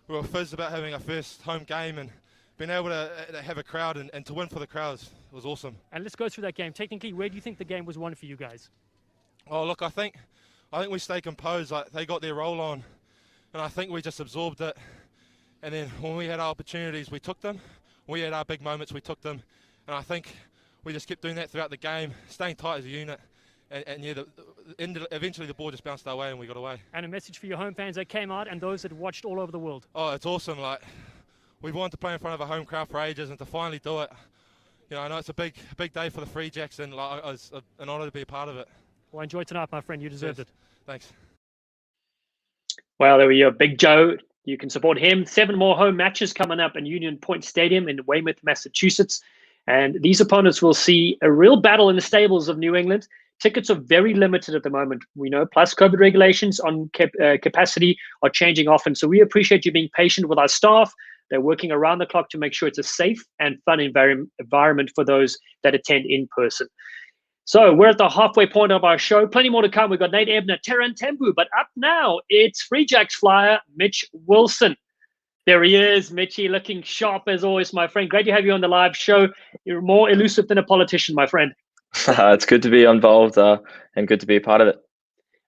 We were fizzed about having our first home game and being able to have a crowd and to win for the crowds was awesome. And let's go through that game. Technically, where do you think the game was won for you guys? Oh, look, I think we stayed composed. They got their roll on, and I think we just absorbed it. And then when we had our opportunities, we took them. When we had our big moments, we took them. And I think we just kept doing that throughout the game, staying tight as a unit. And eventually the ball just bounced our way and we got away. And a message for your home fans that came out and those that watched all over the world. Oh, it's awesome. We've wanted to play in front of a home crowd for ages, and to finally do it, I know it's a big day for the Free Jacks, and it's an honour to be a part of it. Well, enjoy tonight, my friend. You deserved it. Thanks. Well, there we go. Big Joe. You can support him. 7 more home matches coming up in Union Point Stadium in Weymouth, Massachusetts. And these opponents will see a real battle in the stables of New England. Tickets are very limited at the moment, plus COVID regulations on capacity are changing often. So we appreciate you being patient with our staff. They're working around the clock to make sure it's a safe and fun environment for those that attend in person. So we're at the halfway point of our show. Plenty more to come. We've got Nate Ebner, Tera Mtembu, but up now, it's Free Jacks flyer, Mitch Wilson. There he is, Mitchie, looking sharp as always, my friend. Great to have you on the live show. You're more elusive than a politician, my friend. It's good to be involved and good to be a part of it.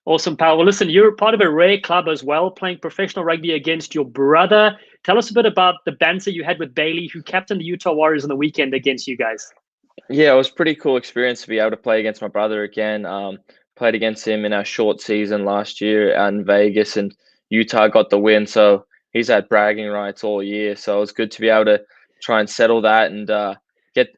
Awesome, pal. Well, listen, you're part of a rare club as well, playing professional rugby against your brother. Tell us a bit about the banter you had with Bailey, who captained the Utah Warriors on the weekend against you guys. Yeah, it was a pretty cool experience to be able to play against my brother again. Played against him in our short season last year out in Vegas, and Utah got the win. So he's had bragging rights all year. So it was good to be able to try and settle that and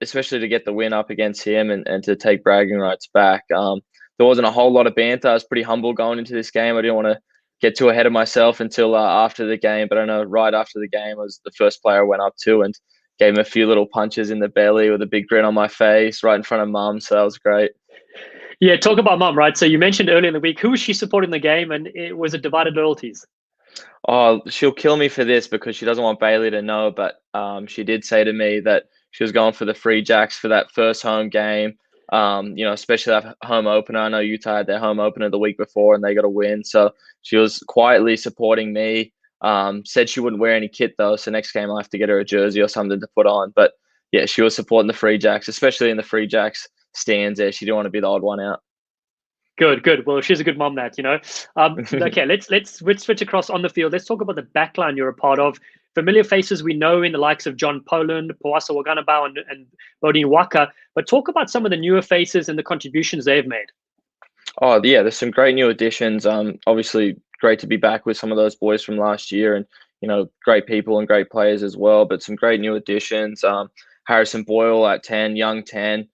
especially to get the win up against him and to take bragging rights back. There wasn't a whole lot of banter. I was pretty humble going into this game. I didn't want to get too ahead of myself until after the game. But I know right after the game, I was the first player I went up to and gave him a few little punches in the belly with a big grin on my face right in front of Mum. So that was great. Yeah, talk about Mum, right? So you mentioned earlier in the week, who was she supporting the game, and was it divided loyalties? Oh, she'll kill me for this because she doesn't want Bailey to know. But she did say to me that she was going for the Free Jacks for that first home game. Especially that home opener. I know Utah had their home opener the week before and they got a win. So she was quietly supporting me. Said she wouldn't wear any kit though. So next game I'll have to get her a jersey or something to put on. But yeah, she was supporting the Free Jacks, especially in the Free Jacks stands there. She didn't want to be the odd one out. Good. Well, she's a good mom, that. Okay, let's switch across on the field. Let's talk about the backline you're a part of. Familiar faces we know in the likes of John Poland, Poasa Waganabau, and Bodine Waka. But talk about some of the newer faces and the contributions they've made. Oh, yeah, there's some great new additions. Obviously, great to be back with some of those boys from last year and, great people and great players as well. But some great new additions. Harrison Boyle at 10, young 10,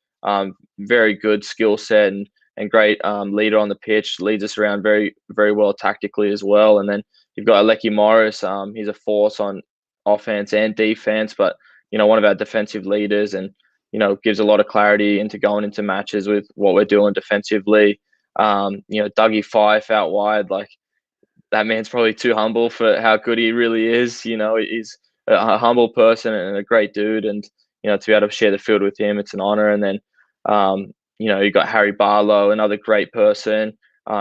very good skill set and great leader on the pitch, leads us around very, very well tactically as well. And then you've got Aleki Morris. He's a force on offense and defense, but, one of our defensive leaders and, gives a lot of clarity into going into matches with what we're doing defensively. Dougie Fife out wide, like that man's probably too humble for how good he really is. He's a humble person and a great dude. And, to be able to share the field with him, it's an honor. And then, you got Harry Barlow, another great person.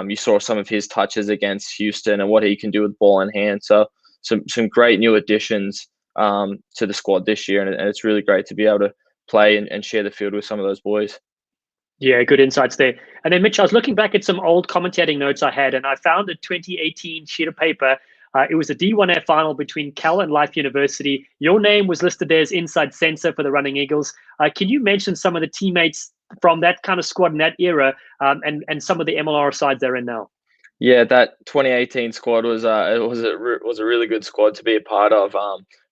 You saw some of his touches against Houston and what he can do with ball in hand. So some great new additions to the squad this year. And it's really great to be able to play and share the field with some of those boys. Yeah, good insights there. And then, Mitch, I was looking back at some old commentating notes I had, and I found a 2018 sheet of paper. It was a D1F final between Cal and Life University. Your name was listed there as inside censor for the Running Eagles. Can you mention some of the teammates from that kind of squad in that era and some of the MLR sides they're in now? Yeah, that 2018 squad was a really good squad to be a part of.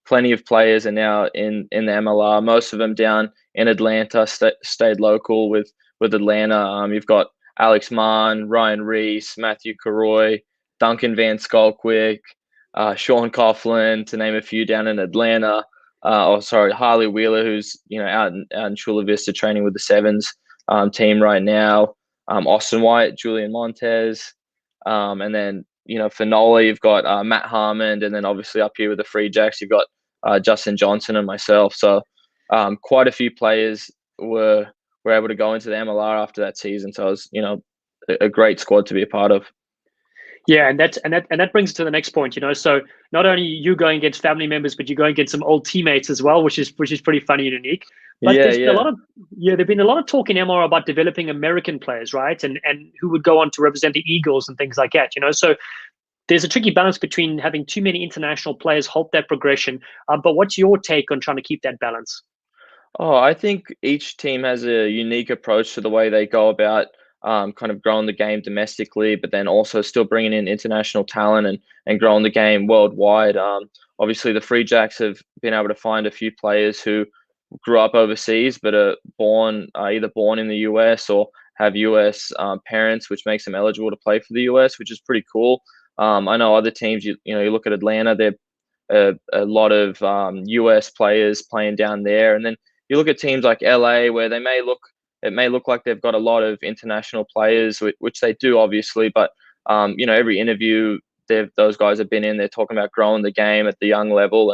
Plenty of players are now in the MLR. Most of them down in Atlanta, stayed local with Atlanta. You've got Alex Mann, Ryan Reese, Matthew Caroy, Duncan Van Skolkwyk, Sean Coughlin, to name a few down in Atlanta. Harley Wheeler, who's out in Chula Vista training with the Sevens team right now. Austin White, Julian Montez, and then for Nola you've got Matt Harmon, and then obviously up here with the Free Jacks you've got Justin Johnson and myself. So quite a few players were able to go into the MLR after that season. So it was a great squad to be a part of. Yeah, and that brings us to the next point. So not only you going against family members, but you're going against some old teammates as well, which is pretty funny and unique. But there's been a lot of talk in MR about developing American players, right? And who would go on to represent the Eagles and things like that. So there's a tricky balance between having too many international players halt that progression. But what's your take on trying to keep that balance? Oh, I think each team has a unique approach to the way they go about kind of growing the game domestically, but then also still bringing in international talent and growing the game worldwide. Obviously, the Free Jacks have been able to find a few players who grew up overseas, but are either born in the US or have US parents, which makes them eligible to play for the US, which is pretty cool. I know other teams, you look at Atlanta, they're a lot of US players playing down there. And then you look at teams like LA, where they may look it may look like they've got a lot of international players, which they do obviously, but every interview those guys have been in, they're talking about growing the game at the young level.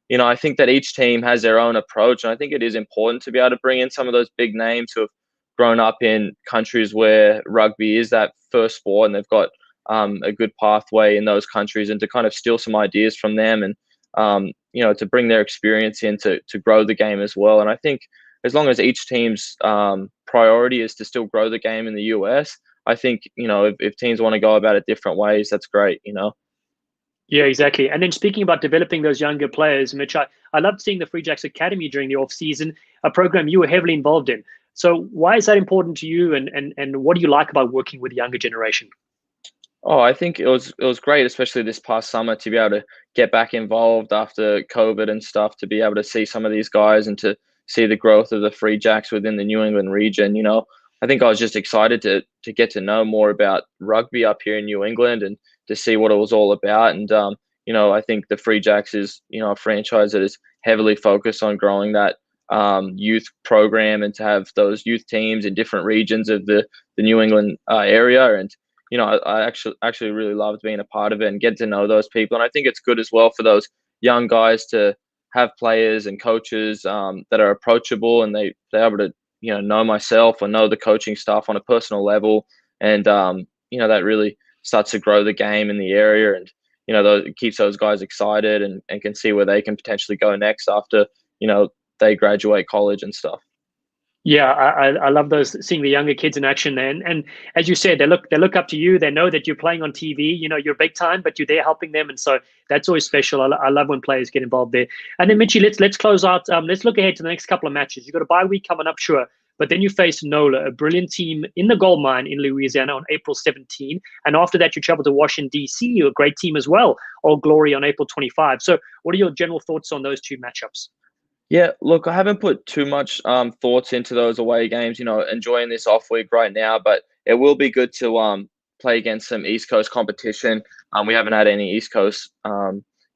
And I think that each team has their own approach, and I think it is important to be able to bring in some of those big names who have grown up in countries where rugby is that first sport, and they've got a good pathway in those countries, and to kind of steal some ideas from them, and to bring their experience in to grow the game as well. And I think as long as each team's priority is to still grow the game in the US, I think if teams want to go about it different ways, that's great. Yeah, exactly. And then speaking about developing those younger players, Mitch, I loved seeing the Free Jacks Academy during the off season, a program you were heavily involved in. So why is that important to you, and what do you like about working with the younger generation? Oh, I think it was great, especially this past summer, to be able to get back involved after COVID and stuff, to be able to see some of these guys and to see the growth of the Free Jacks within the New England region. I think I was just excited to get to know more about rugby up here in New England and to see what it was all about. And, I think the Free Jacks is, a franchise that is heavily focused on growing that youth program, and to have those youth teams in different regions of the New England area. And, I actually really loved being a part of it and get to know those people. And I think it's good as well for those young guys to have players and coaches that are approachable, and they're able to, know myself or know the coaching staff on a personal level. And, that really starts to grow the game in the area, and, it keeps those guys excited and can see where they can potentially go next after, they graduate college and stuff. Yeah, I love seeing the younger kids in action there. And as you said, they look up to you. They know that you're playing on TV. You're big time, but you're there helping them, and so that's always special. I love when players get involved there. And then Mitchie, let's close out. Let's look ahead to the next couple of matches. You've got a bye week coming up, sure, but then you face NOLA, a brilliant team in the gold mine in Louisiana on April 17, and after that you travel to Washington D.C., a great team as well, Old Glory on April 25. So, what are your general thoughts on those two matchups? Yeah, look, I haven't put too much thoughts into those away games, enjoying this off week right now, but it will be good to play against some East Coast competition. We haven't had any East Coast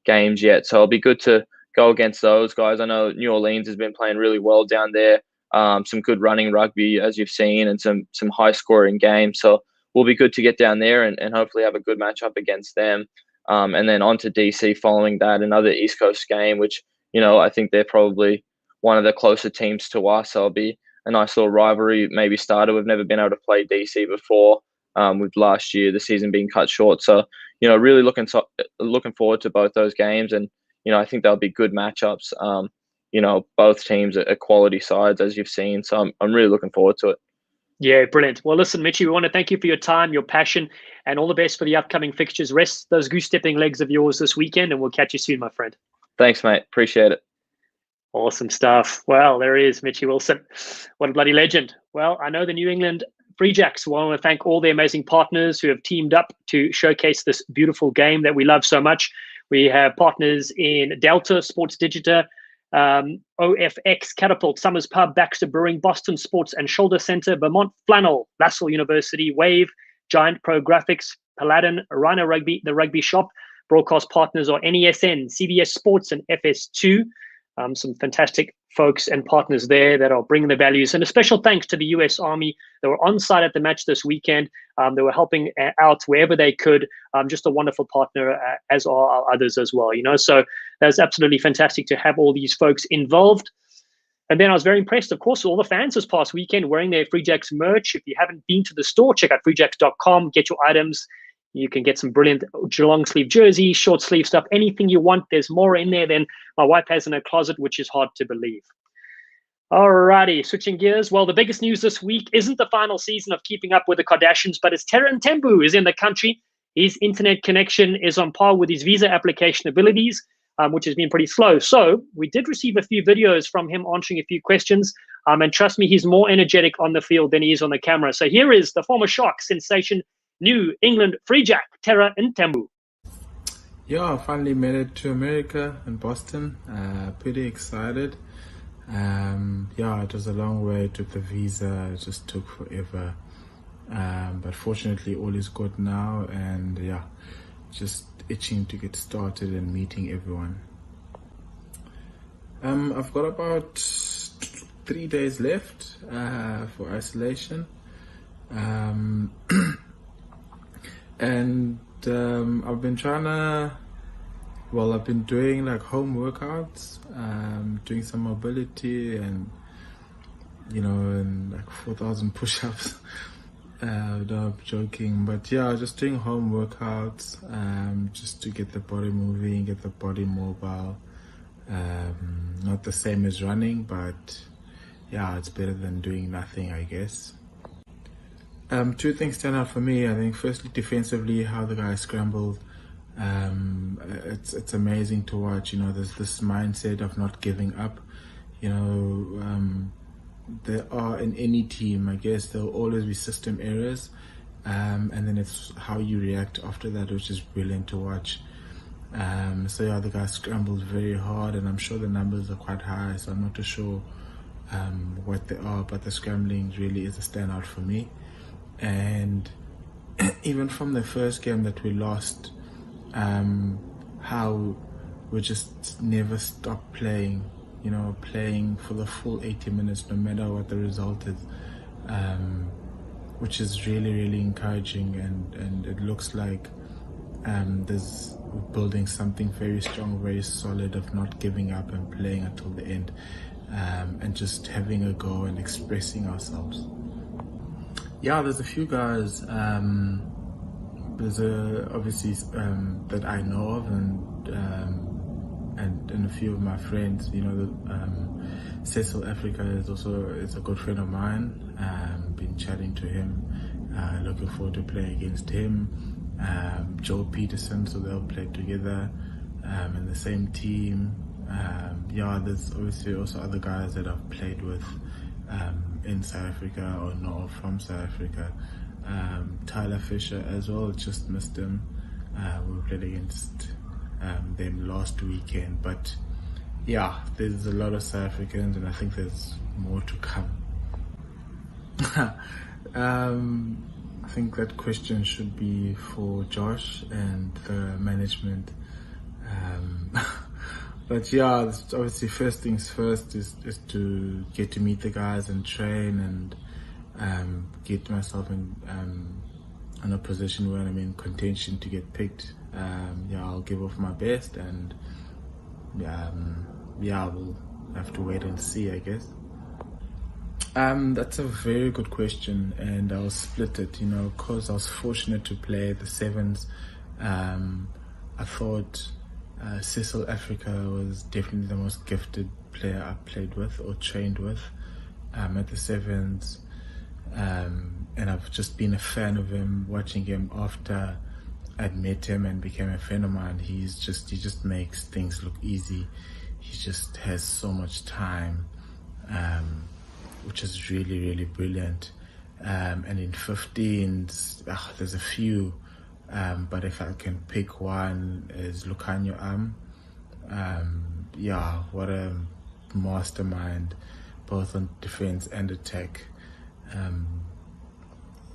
games yet, so it'll be good to go against those guys. I know New Orleans has been playing really well down there, some good running rugby, as you've seen, and some high scoring games. So we'll be good to get down there and hopefully have a good matchup against them. And then on to DC following that, another East Coast game, which I think they're probably one of the closer teams to us. So it'll be a nice little rivalry maybe started. We've never been able to play DC before, with last year, the season being cut short. So, really looking forward to both those games. And, I think they'll be good matchups. Both teams are quality sides, as you've seen. So I'm really looking forward to it. Yeah, brilliant. Well, listen, Mitchie, we want to thank you for your time, your passion, and all the best for the upcoming fixtures. Rest those goose-stepping legs of yours this weekend, and we'll catch you soon, my friend. Thanks, mate. Appreciate it. Awesome stuff. Well, there he is, Mitch Wilson. What a bloody legend. Well, I know the New England Free Jacks want to thank all the amazing partners who have teamed up to showcase this beautiful game that we love so much. We have partners in Delta, Sports Digita, OFX, Catapult, Summers Pub, Baxter Brewing, Boston Sports and Shoulder Center, Vermont Flannel, LaSalle University, Wave, Giant Pro Graphics, Paladin, Rhino Rugby, The Rugby Shop. Broadcast partners are NESN, CBS Sports, and FS2. Some fantastic folks and partners there that are bringing the values. And a special thanks to the US Army that were on site at the match this weekend. They were helping out wherever they could. Just a wonderful partner, as are our others as well. So that's absolutely fantastic to have all these folks involved. And then I was very impressed, of course, all the fans this past weekend wearing their Free Jacks merch. If you haven't been to the store, check out freejacks.com, get your items. You can get some brilliant long sleeve jerseys, short sleeve stuff, anything you want. There's more in there than my wife has in her closet, which is hard to believe. Alrighty, switching gears. Well, the biggest news this week isn't the final season of Keeping Up with the Kardashians, but it's Tera Mtembu is in the country. His internet connection is on par with his visa application abilities, which has been pretty slow. So we did receive a few videos from him answering a few questions. And trust me, he's more energetic on the field than he is on the camera. So here is the former Shark sensation, New England Free Jack, Tera Mtembu. Yeah, I finally made it to America and Boston. Pretty excited. Yeah, it was a long wait with the visa. It just took forever. But fortunately, all is good now. And yeah, just itching to get started and meeting everyone. I've got about 3 days left for isolation. And I've been I've been doing like home workouts, doing some mobility and, and like 4,000 push-ups. No, I'm joking, but yeah, just doing home workouts, just to get the body moving, get the body mobile. Not the same as running, but yeah, it's better than doing nothing, I guess. Two things stand out for me. I think firstly, defensively, how the guys scrambled. It's amazing to watch. There's this mindset of not giving up. There are in any team, I guess, there will always be system errors, and then it's how you react after that, which is brilliant to watch. So yeah, the guys scrambled very hard, and I'm sure the numbers are quite high, so I'm not too sure what they are, but the scrambling really is a standout for me. And even from the first game that we lost, how we just never stopped playing, playing for the full 80 minutes, no matter what the result is, which is really, really encouraging. And it looks like there's building something very strong, very solid, of not giving up and playing until the end, and just having a go and expressing ourselves. Yeah, there's a few guys. There's obviously that I know of, and a few of my friends. Cecil Africa is a good friend of mine. Been chatting to him. Looking forward to playing against him. Joe Peterson, so they'll play together in the same team. There's obviously also other guys that I've played with in South Africa or know from South Africa. Tyler Fisher as well, just missed him. We played against them last weekend, but yeah, there's a lot of South Africans, and I think there's more to come. I think that question should be for Josh and the management. But yeah, obviously first things first is to get to meet the guys and train and get myself in a position where I'm in contention to get picked. I'll give off my best, and we'll have to wait and see, I guess. That's a very good question, and I'll split it, because I was fortunate to play the sevens. I thought Cecil Africa was definitely the most gifted player I played with or trained with at the sevens, and I've just been a fan of him, watching him after I'd met him and became a friend of mine. He just makes things look easy. He just has so much time, which is really, really brilliant. And in 15s, there's a few, but if I can pick one, is Lucanio Am. What a mastermind, both on defense and attack.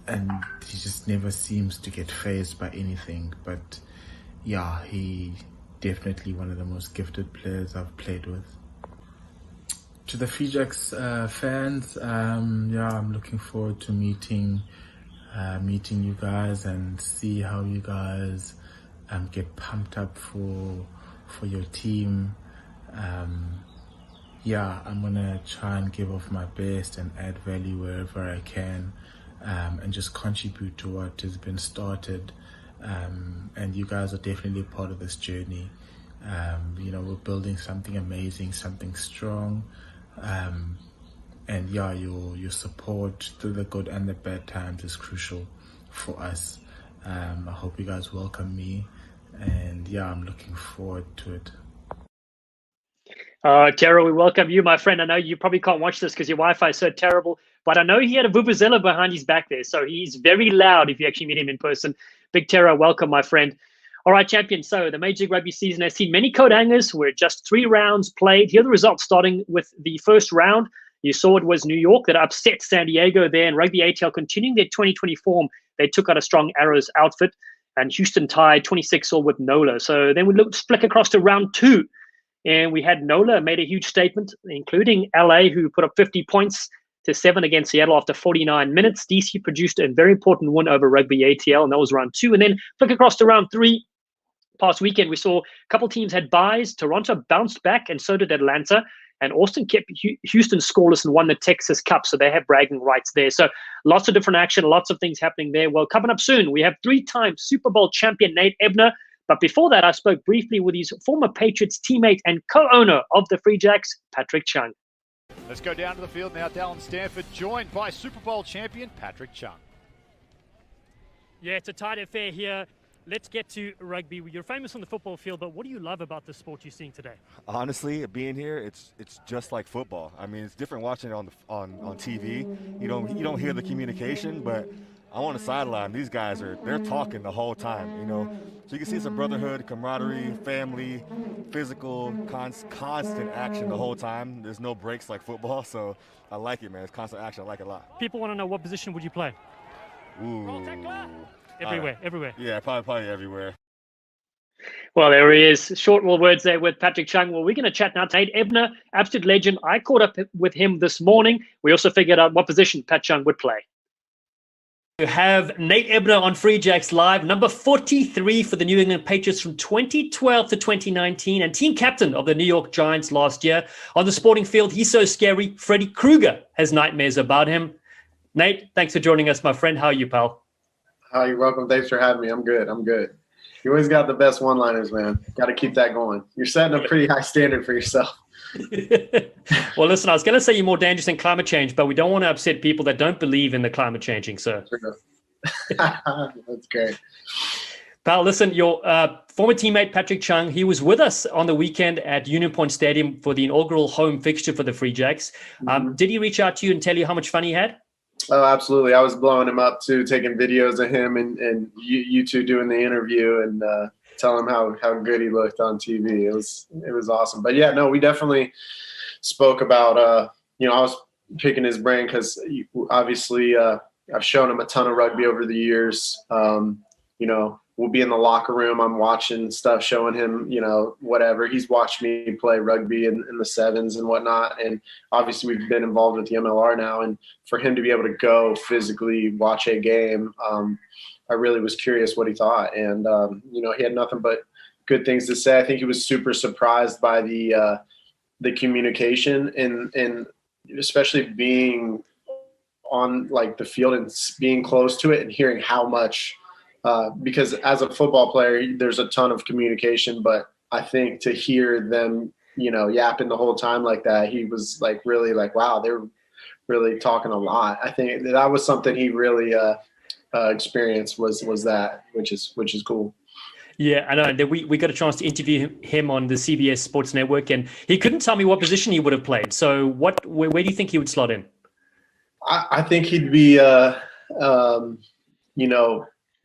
And he just never seems to get fazed by anything. But yeah, he definitely one of the most gifted players I've played with. To the Free Jacks fans, I'm looking forward to meeting you guys and see how you guys get pumped up for your team. I'm gonna try and give off my best and add value wherever I can, and just contribute to what has been started. And you guys are definitely part of this journey. We're building something amazing, something strong. And your support through the good and the bad times is crucial for us. I hope you guys welcome me, and I'm looking forward to it. Tera, we welcome you, my friend. I know you probably can't watch this because your Wi-Fi is so terrible, but I know he had a vuvuzela behind his back there, so he's very loud if you actually meet him in person. Big Tera, welcome, my friend. All right, champion. So the Major League Rugby season has seen many coat hangers. We're just 3 rounds played. Here are the results, starting with the first round. You saw it was New York that upset San Diego there, and Rugby ATL continuing their 2020 form. They took out a strong Arrows outfit, and Houston tied 26-all with NOLA. So then we flick across to round 2. And we had Nola made a huge statement, including LA, who put up 50 points to 7 against Seattle after 49 minutes. DC produced a very important win over Rugby ATL, and that was round 2. And then flick across to round 3. Past weekend, we saw a couple teams had buys. Toronto bounced back, and so did Atlanta. And Austin kept Houston scoreless and won the Texas Cup, so they have bragging rights there. So lots of different action, lots of things happening there. Well, coming up soon, we have 3-time Super Bowl champion Nate Ebner. But before that, I spoke briefly with his former Patriots teammate and co-owner of the Free Jacks, Patrick Chung. Let's go down to the field now. Dallen Stanford joined by Super Bowl champion Patrick Chung. Yeah, it's a tight affair here. Let's get to rugby. You're famous on the football field, but what do you love about the sport you're seeing today? Honestly, being here, it's just like football. I mean, it's different watching it on TV. You don't hear the communication, but I'm on the sideline. These guys they're talking the whole time. So you can see some brotherhood, camaraderie, family, physical, constant action the whole time. There's no breaks like football, so I like it, man. It's constant action. I like it a lot. People want to know, what position would you play? Ooh. Everywhere. Yeah, probably everywhere. Well, there he is. Short little words there with Patrick Chung. Well, we're going to chat now to Nate Ebner, absolute legend. I caught up with him this morning. We also figured out what position Pat Chung would play. You have Nate Ebner on Free Jacks Live, number 43 for the New England Patriots from 2012 to 2019, and team captain of the New York Giants last year. On the sporting field, he's so scary, Freddy Krueger has nightmares about him. Nate, thanks for joining us, my friend. How are you, pal? Hi, you're welcome. Thanks for having me. I'm good. You always got the best one-liners, man. Got to keep that going. You're setting a pretty high standard for yourself. Well, listen, I was going to say you're more dangerous than climate change, but we don't want to upset people that don't believe in the climate changing, sir. That's great. Pal, listen, your former teammate Patrick Chung, he was with us on the weekend at Union Point Stadium for the inaugural home fixture for the Free Jacks. Did he reach out to you and tell you how much fun he had? Oh, absolutely. I was blowing him up too, taking videos of him and you two doing the interview and telling him how good he looked on TV. It was awesome. But yeah, no, we definitely spoke about, I was picking his brain because obviously I've shown him a ton of rugby over the years. We'll be in the locker room. I'm watching stuff, showing him, whatever. He's watched me play rugby in the sevens and whatnot. And obviously we've been involved with the MLR now. And for him to be able to go physically watch a game, I really was curious what he thought. And, he had nothing but good things to say. I think he was super surprised by the communication and especially being on like the field and being close to it and hearing how much, because as a football player, there's a ton of communication, but I think to hear them, yapping the whole time like that, he was like really like, wow, they're really talking a lot. I think that was something he really experienced was that, which is cool. Yeah, I know. And then we got a chance to interview him on the CBS Sports Network, and he couldn't tell me what position he would have played. So where do you think he would slot in? I think he'd be,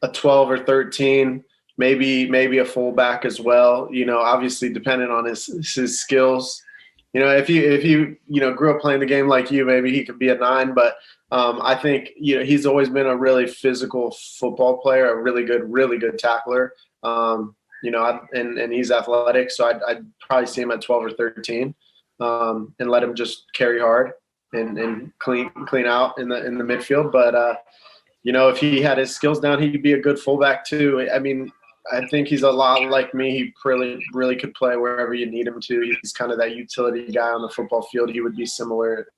a 12 or 13, maybe a fullback as well. Obviously depending on his skills. If you grew up playing the game like you, maybe he could be a 9. But I think he's always been a really physical football player, a really good tackler. And he's athletic, so I'd probably see him at 12 or 13, and let him just carry hard and clean out in the midfield. But if he had his skills down, he'd be a good fullback too. I mean, I think he's a lot like me. He really could play wherever you need him to. He's kind of that utility guy on the football field. He would be similar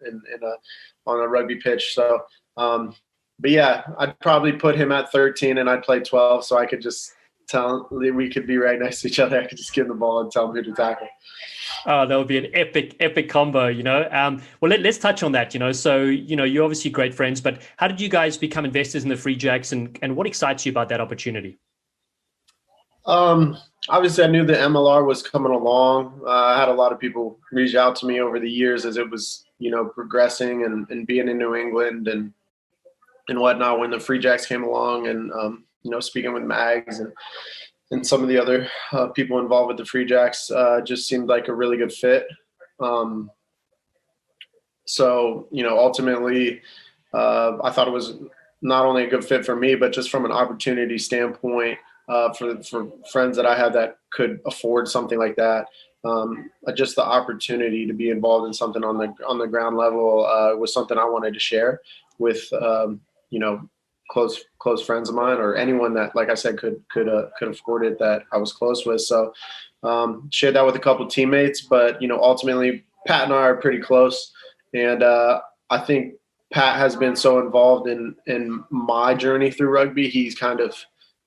on a rugby pitch. So, but yeah, I'd probably put him at 13 and I'd play 12, so I could just tell him we could be right next to each other. I could just give him the ball and tell him who to tackle. Oh, that would be an epic combo, Well, let's touch on that, So, you're obviously great friends, but how did you guys become investors in the Free Jacks, and what excites you about that opportunity? Obviously, I knew the MLR was coming along. I had a lot of people reach out to me over the years as it was, progressing and being in New England and whatnot when the Free Jacks came along and, speaking with Mags and some of the other people involved with the Free Jacks just seemed like a really good fit. So, ultimately, I thought it was not only a good fit for me, but just from an opportunity standpoint for friends that I had that could afford something like that. just the opportunity to be involved in something on the ground level was something I wanted to share with close friends of mine, or anyone that, like I said, could afford it, that I was close with. So shared that with a couple teammates, but ultimately Pat and I are pretty close, and I think Pat has been so involved in my journey through rugby.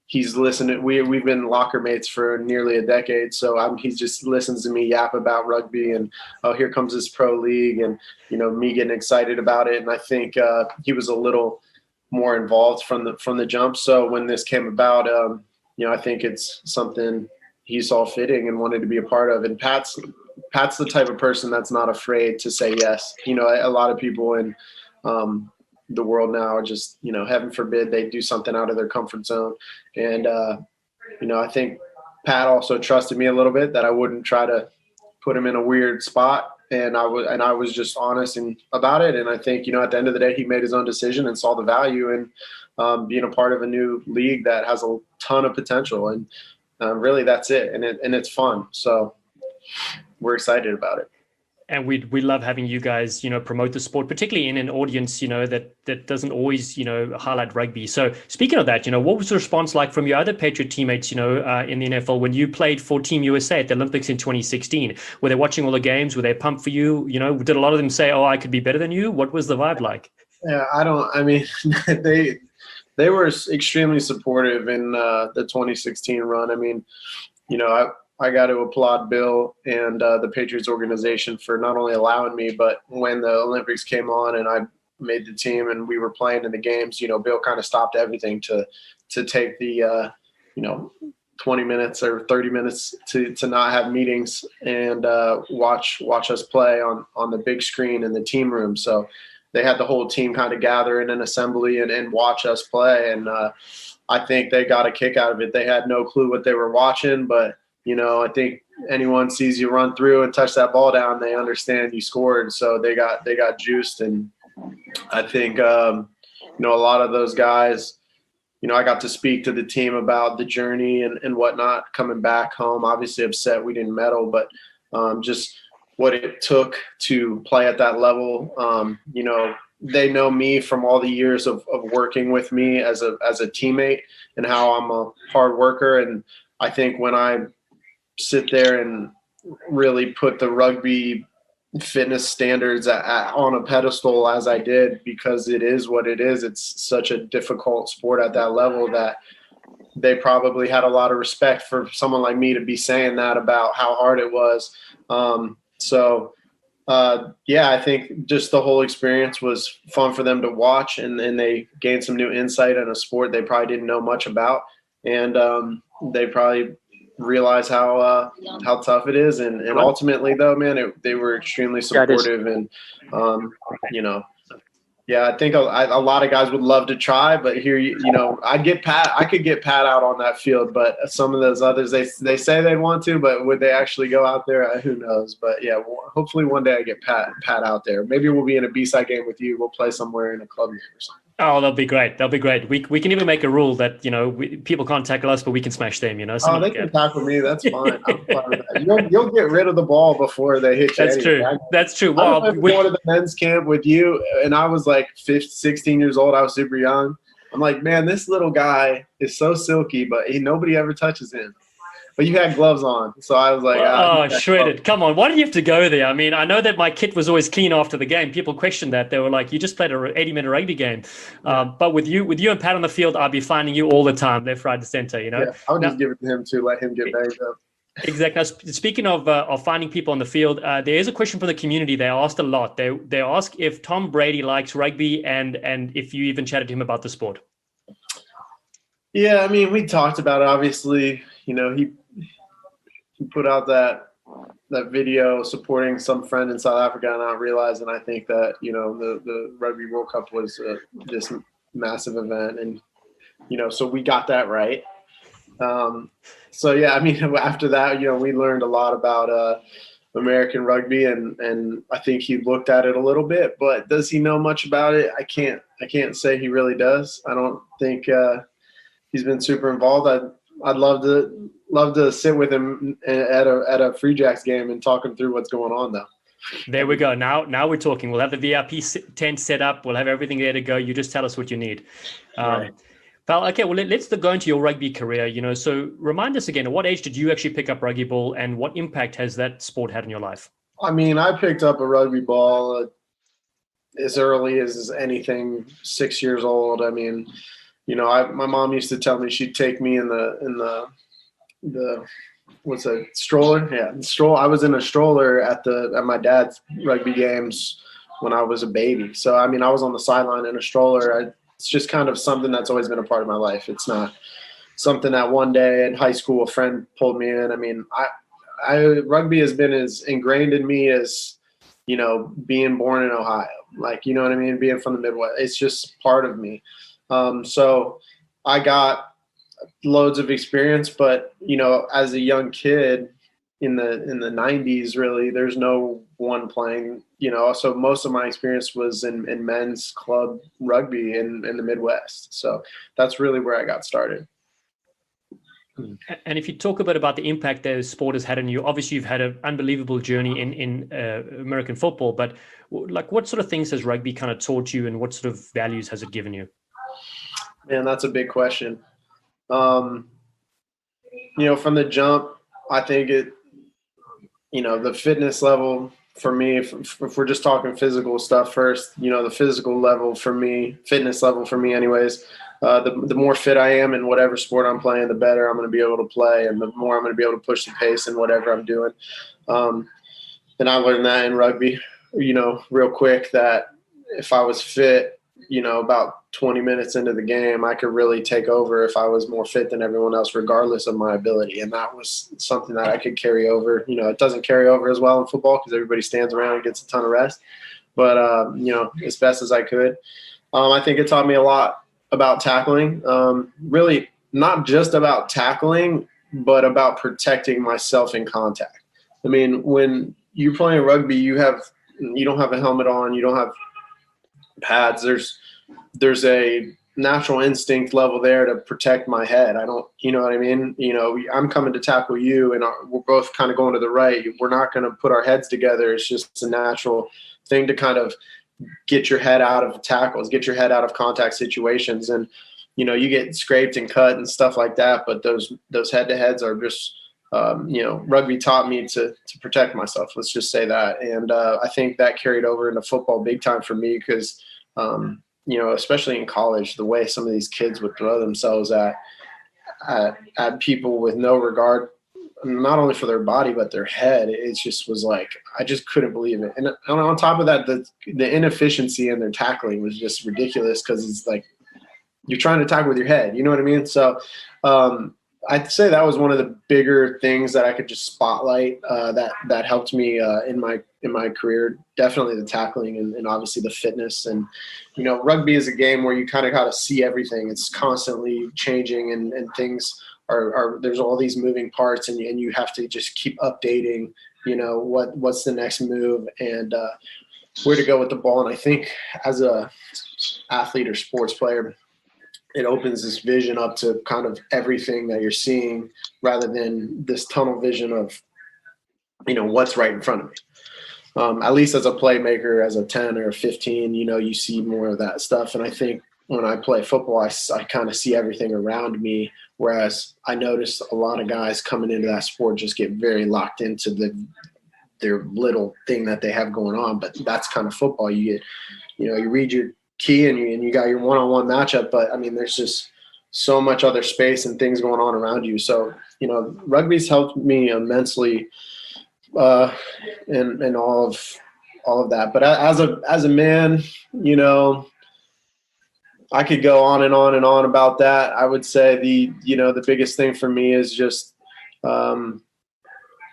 He's listened. We've been locker mates for nearly a decade, so he just listens to me yap about rugby, and here comes this pro league, and me getting excited about it. And I think he was a little more involved from the jump. So when this came about, I think it's something he saw fitting and wanted to be a part of. And Pat's the type of person that's not afraid to say yes. A lot of people in the world now are just, heaven forbid they do something out of their comfort zone. And, I think Pat also trusted me a little bit, that I wouldn't try to put him in a weird spot. And I was just honest about it. And I think, at the end of the day, he made his own decision and saw the value in being a part of a new league that has a ton of potential. And really that's it. And it's fun. So we're excited about it. And we love having you guys, promote the sport, particularly in an audience, that doesn't always, highlight rugby. So speaking of that, what was the response like from your other Patriot teammates, in the NFL when you played for Team USA at the Olympics in 2016? Were they watching all the games? Were they pumped for you? Did a lot of them say, "Oh, I could be better than you"? What was the vibe like? Yeah, they were extremely supportive in the 2016 run. I got to applaud Bill and the Patriots organization for not only allowing me, but when the Olympics came on and I made the team and we were playing in the games, Bill kind of stopped everything to take the 20 minutes or 30 minutes to not have meetings and watch us play on the big screen in the team room. So they had the whole team kind of gather in an assembly and watch us play. And I think they got a kick out of it. They had no clue what they were watching, but I think anyone sees you run through and touch that ball down, they understand you scored. So they got juiced. And I think, a lot of those guys, I got to speak to the team about the journey and whatnot, coming back home, obviously upset we didn't medal, but just what it took to play at that level. They know me from all the years of working with me as a teammate and how I'm a hard worker. And I think when I sit there and really put the rugby fitness standards on a pedestal as I did, because it is what it is. It's such a difficult sport at that level that they probably had a lot of respect for someone like me to be saying that about how hard it was. I think just the whole experience was fun for them to watch, and they gained some new insight in a sport they probably didn't know much about. And they probably realize how tough it is, and ultimately though, man, they were extremely supportive. And I think a lot of guys would love to try, but here I could get Pat out on that field, but some of those others, they say they want to, but would they actually go out there? Who knows? But yeah, hopefully one day I get Pat out there. Maybe we'll be in a B-side game with you. We'll play somewhere in a club game or something. Oh, that'll be great. We can even make a rule that, people can't tackle us, but we can smash them, they can tackle me. That's fine. I'm fine with that. You'll get rid of the ball before they hit you. That's true. Well, I was going to the men's camp with you, and I was like 16 years old. I was super young. I'm like, man, this little guy is so silky, but nobody ever touches him. But you had gloves on, so I was like, shredded. Come on, why did you have to go there? I mean, I know that my kit was always clean after the game. People questioned that. They were like, you just played an 80-minute rugby game. But with you and Pat on the field, I'd be finding you all the time, left, right, and center, Yeah, I would just give it to him to let him get banged up. Exactly. Now, speaking of finding people on the field, there is a question from the community. They asked a lot. They ask if Tom Brady likes rugby and if you even chatted to him about the sport. Yeah, I mean, we talked about it. Obviously, he put out that video supporting some friend in South Africa, and not realizing, I think that, the Rugby World Cup was this massive event. And, so we got that right. After that, we learned a lot about American rugby, and I think he looked at it a little bit, but does he know much about it? I can't say he really does. I don't think he's been super involved. I'd love love to sit with him at a Free Jacks game and talk him through what's going on, though. There we go. Now we're talking. We'll have the VIP tent set up. We'll have everything there to go. You just tell us what you need. Right. Val, okay, well, let's go into your rugby career. So remind us again, at what age did you actually pick up rugby ball, and what impact has that sport had in your life? I mean, I picked up a rugby ball as early as anything, 6 years old. I mean, my mom used to tell me she'd take me in the what's a stroller? Yeah, I was in a stroller at my dad's rugby games when I was a baby. So I mean, I was on the sideline in a stroller. It's just kind of something that's always been a part of my life. It's not something that one day in high school a friend pulled me in. I mean, rugby has been as ingrained in me as, being born in Ohio. Like, you know what I mean? Being from the Midwest. It's just part of me. So I got loads of experience, but, as a young kid in the 90s, really, there's no one playing, so most of my experience was in men's club rugby in the Midwest. So that's really where I got started. And if you talk a bit about the impact that sport has had on you, obviously you've had an unbelievable journey in American football, but like what sort of things has rugby kind of taught you, and what sort of values has it given you? Man, that's a big question. From the jump, I think the fitness level for me, if we're just talking physical stuff first, the physical level for me, fitness level for me anyways, the more fit I am in whatever sport I'm playing, the better I'm going to be able to play, and the more I'm going to be able to push the pace in whatever I'm doing. And I learned that in rugby, real quick, that if I was fit, about 20 minutes into the game, I could really take over if I was more fit than everyone else, regardless of my ability. And that was something that I could carry over. It doesn't carry over as well in football because everybody stands around and gets a ton of rest. But, as best as I could. I think it taught me a lot about tackling, really not just about tackling, but about protecting myself in contact. I mean, when you're playing rugby, you don't have a helmet on, you don't have pads. There's a natural instinct level there to protect my head. You know what I mean? I'm coming to tackle you, and we're both kind of going to the right. We're not going to put our heads together. It's just a natural thing to kind of get your head out of tackles, get your head out of contact situations. And, you get scraped and cut and stuff like that. But those head-to-heads are just, rugby taught me to protect myself. Let's just say that. And I think that carried over into football big time for me because, especially in college, the way some of these kids would throw themselves at people with no regard, not only for their body, but their head. It just was like, I just couldn't believe it. And on top of that, the inefficiency in their tackling was just ridiculous because it's like you're trying to tackle with your head. You know what I mean? So I'd say that was one of the bigger things that I could just spotlight that helped me in my career. Definitely the tackling and obviously the fitness. And, rugby is a game where you kind of got to see everything. It's constantly changing and things are there's all these moving parts and you have to just keep updating, what's the next move and where to go with the ball. And I think as a athlete or sports player, it opens this vision up to kind of everything that you're seeing rather than this tunnel vision of, what's right in front of me. At least as a playmaker, as a 10 or 15, you see more of that stuff. And I think when I play football, I kind of see everything around me, whereas I notice a lot of guys coming into that sport just get very locked into their little thing that they have going on. But that's kind of football. You get, you read your key and you got your one-on-one matchup, but I mean, there's just so much other space and things going on around you. So, rugby's helped me immensely in all of that. But as a man, I could go on and on and on about that. I would say the biggest thing for me is just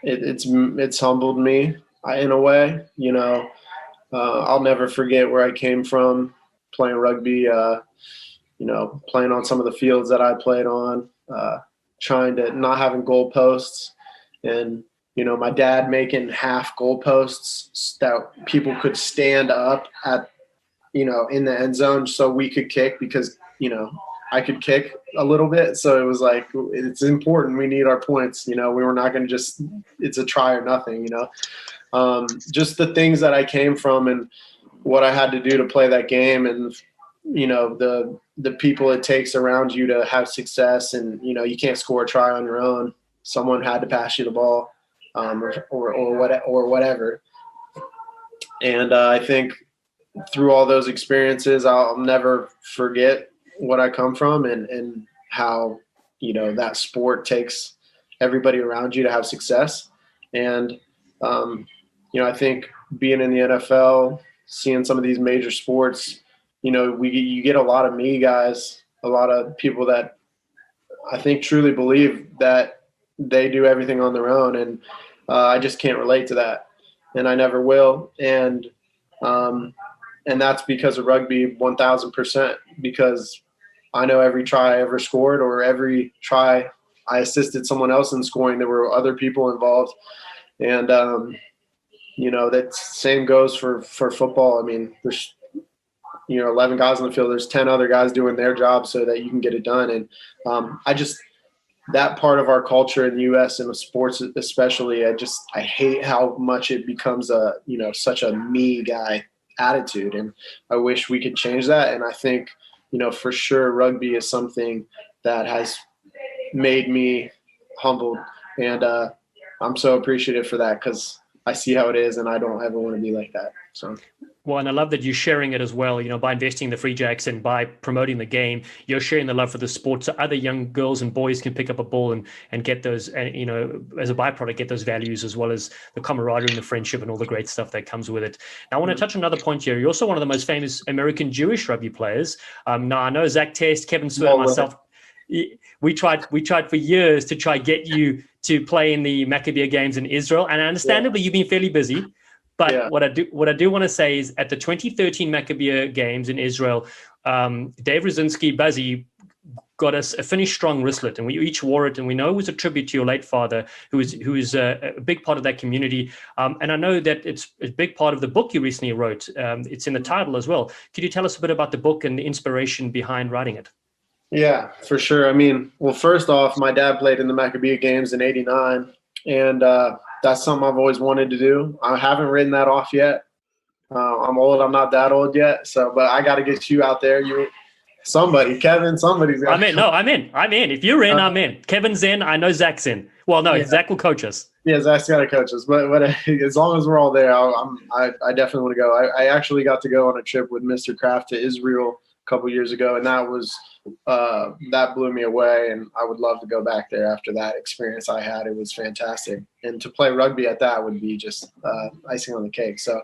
it's humbled me in a way. I'll never forget where I came from playing rugby, playing on some of the fields that I played on, trying to not having goalposts and, my dad making half goalposts that people could stand up at, in the end zone so we could kick because, I could kick a little bit. So it was like, it's important. We need our points. We were not going to just, it's a try or nothing, just the things that I came from and what I had to do to play that game, and, the people it takes around you to have success. And, you can't score a try on your own. Someone had to pass you the ball, or whatever. And I think through all those experiences, I'll never forget what I come from, and how, that sport takes everybody around you to have success. And, I think being in the NFL, seeing some of these major sports, you get a lot of me guys, a lot of people that I think truly believe that they do everything on their own. And I just can't relate to that, and I never will. And that's because of rugby 1000%, because I know every try I ever scored, or every try I assisted someone else in scoring, there were other people involved. And, that same goes for football. I mean, there's, 11 guys on the field, there's 10 other guys doing their job so that you can get it done. And that part of our culture in the U.S. and sports especially, I hate how much it becomes such a me guy attitude. And I wish we could change that. And I think, for sure rugby is something that has made me humbled. And I'm so appreciative for that, because I see how it is, and I don't ever want to be like that. So. Well, and I love that you're sharing it as well, by investing in the Free Jacks and by promoting the game, you're sharing the love for the sport, so other young girls and boys can pick up a ball and get those, and, as a byproduct, get those values, as well as the camaraderie and the friendship and all the great stuff that comes with it. Now, I want to touch on another point here. You're also one of the most famous American Jewish rugby players. Now, I know Zach Test, Kevin Swift, and myself, we tried for years to try get you to play in the Maccabea games in Israel, and understandably, you've been fairly busy. But what I do want to say is, at the 2013 Maccabea games in Israel, Dave Rosinski, Buzzy, got us a Finish Strong wristlet, and we each wore it. And we know it was a tribute to your late father, who is a big part of that community. And I know that it's a big part of the book you recently wrote. It's in the title as well. Could you tell us a bit about the book and the inspiration behind writing it? Yeah, for sure. I mean, well, first off, my dad played in the Maccabea games in '89, and that's something I've always wanted to do. I haven't written that off yet. I'm old. I'm not that old yet. But I got to get you out there. Kevin, somebody's got. I'm in. If you're in, I'm in. Kevin's in. I know Zach's in. Well, no, Zach will coach us. Yeah, Zach's got to coach us. But as long as we're all there, I definitely want to go. I actually got to go on a trip with Mr. Kraft to Israel a couple years ago, and that blew me away, and I would love to go back there after that experience I had. It was fantastic, and to play rugby at that would be just icing on the cake. So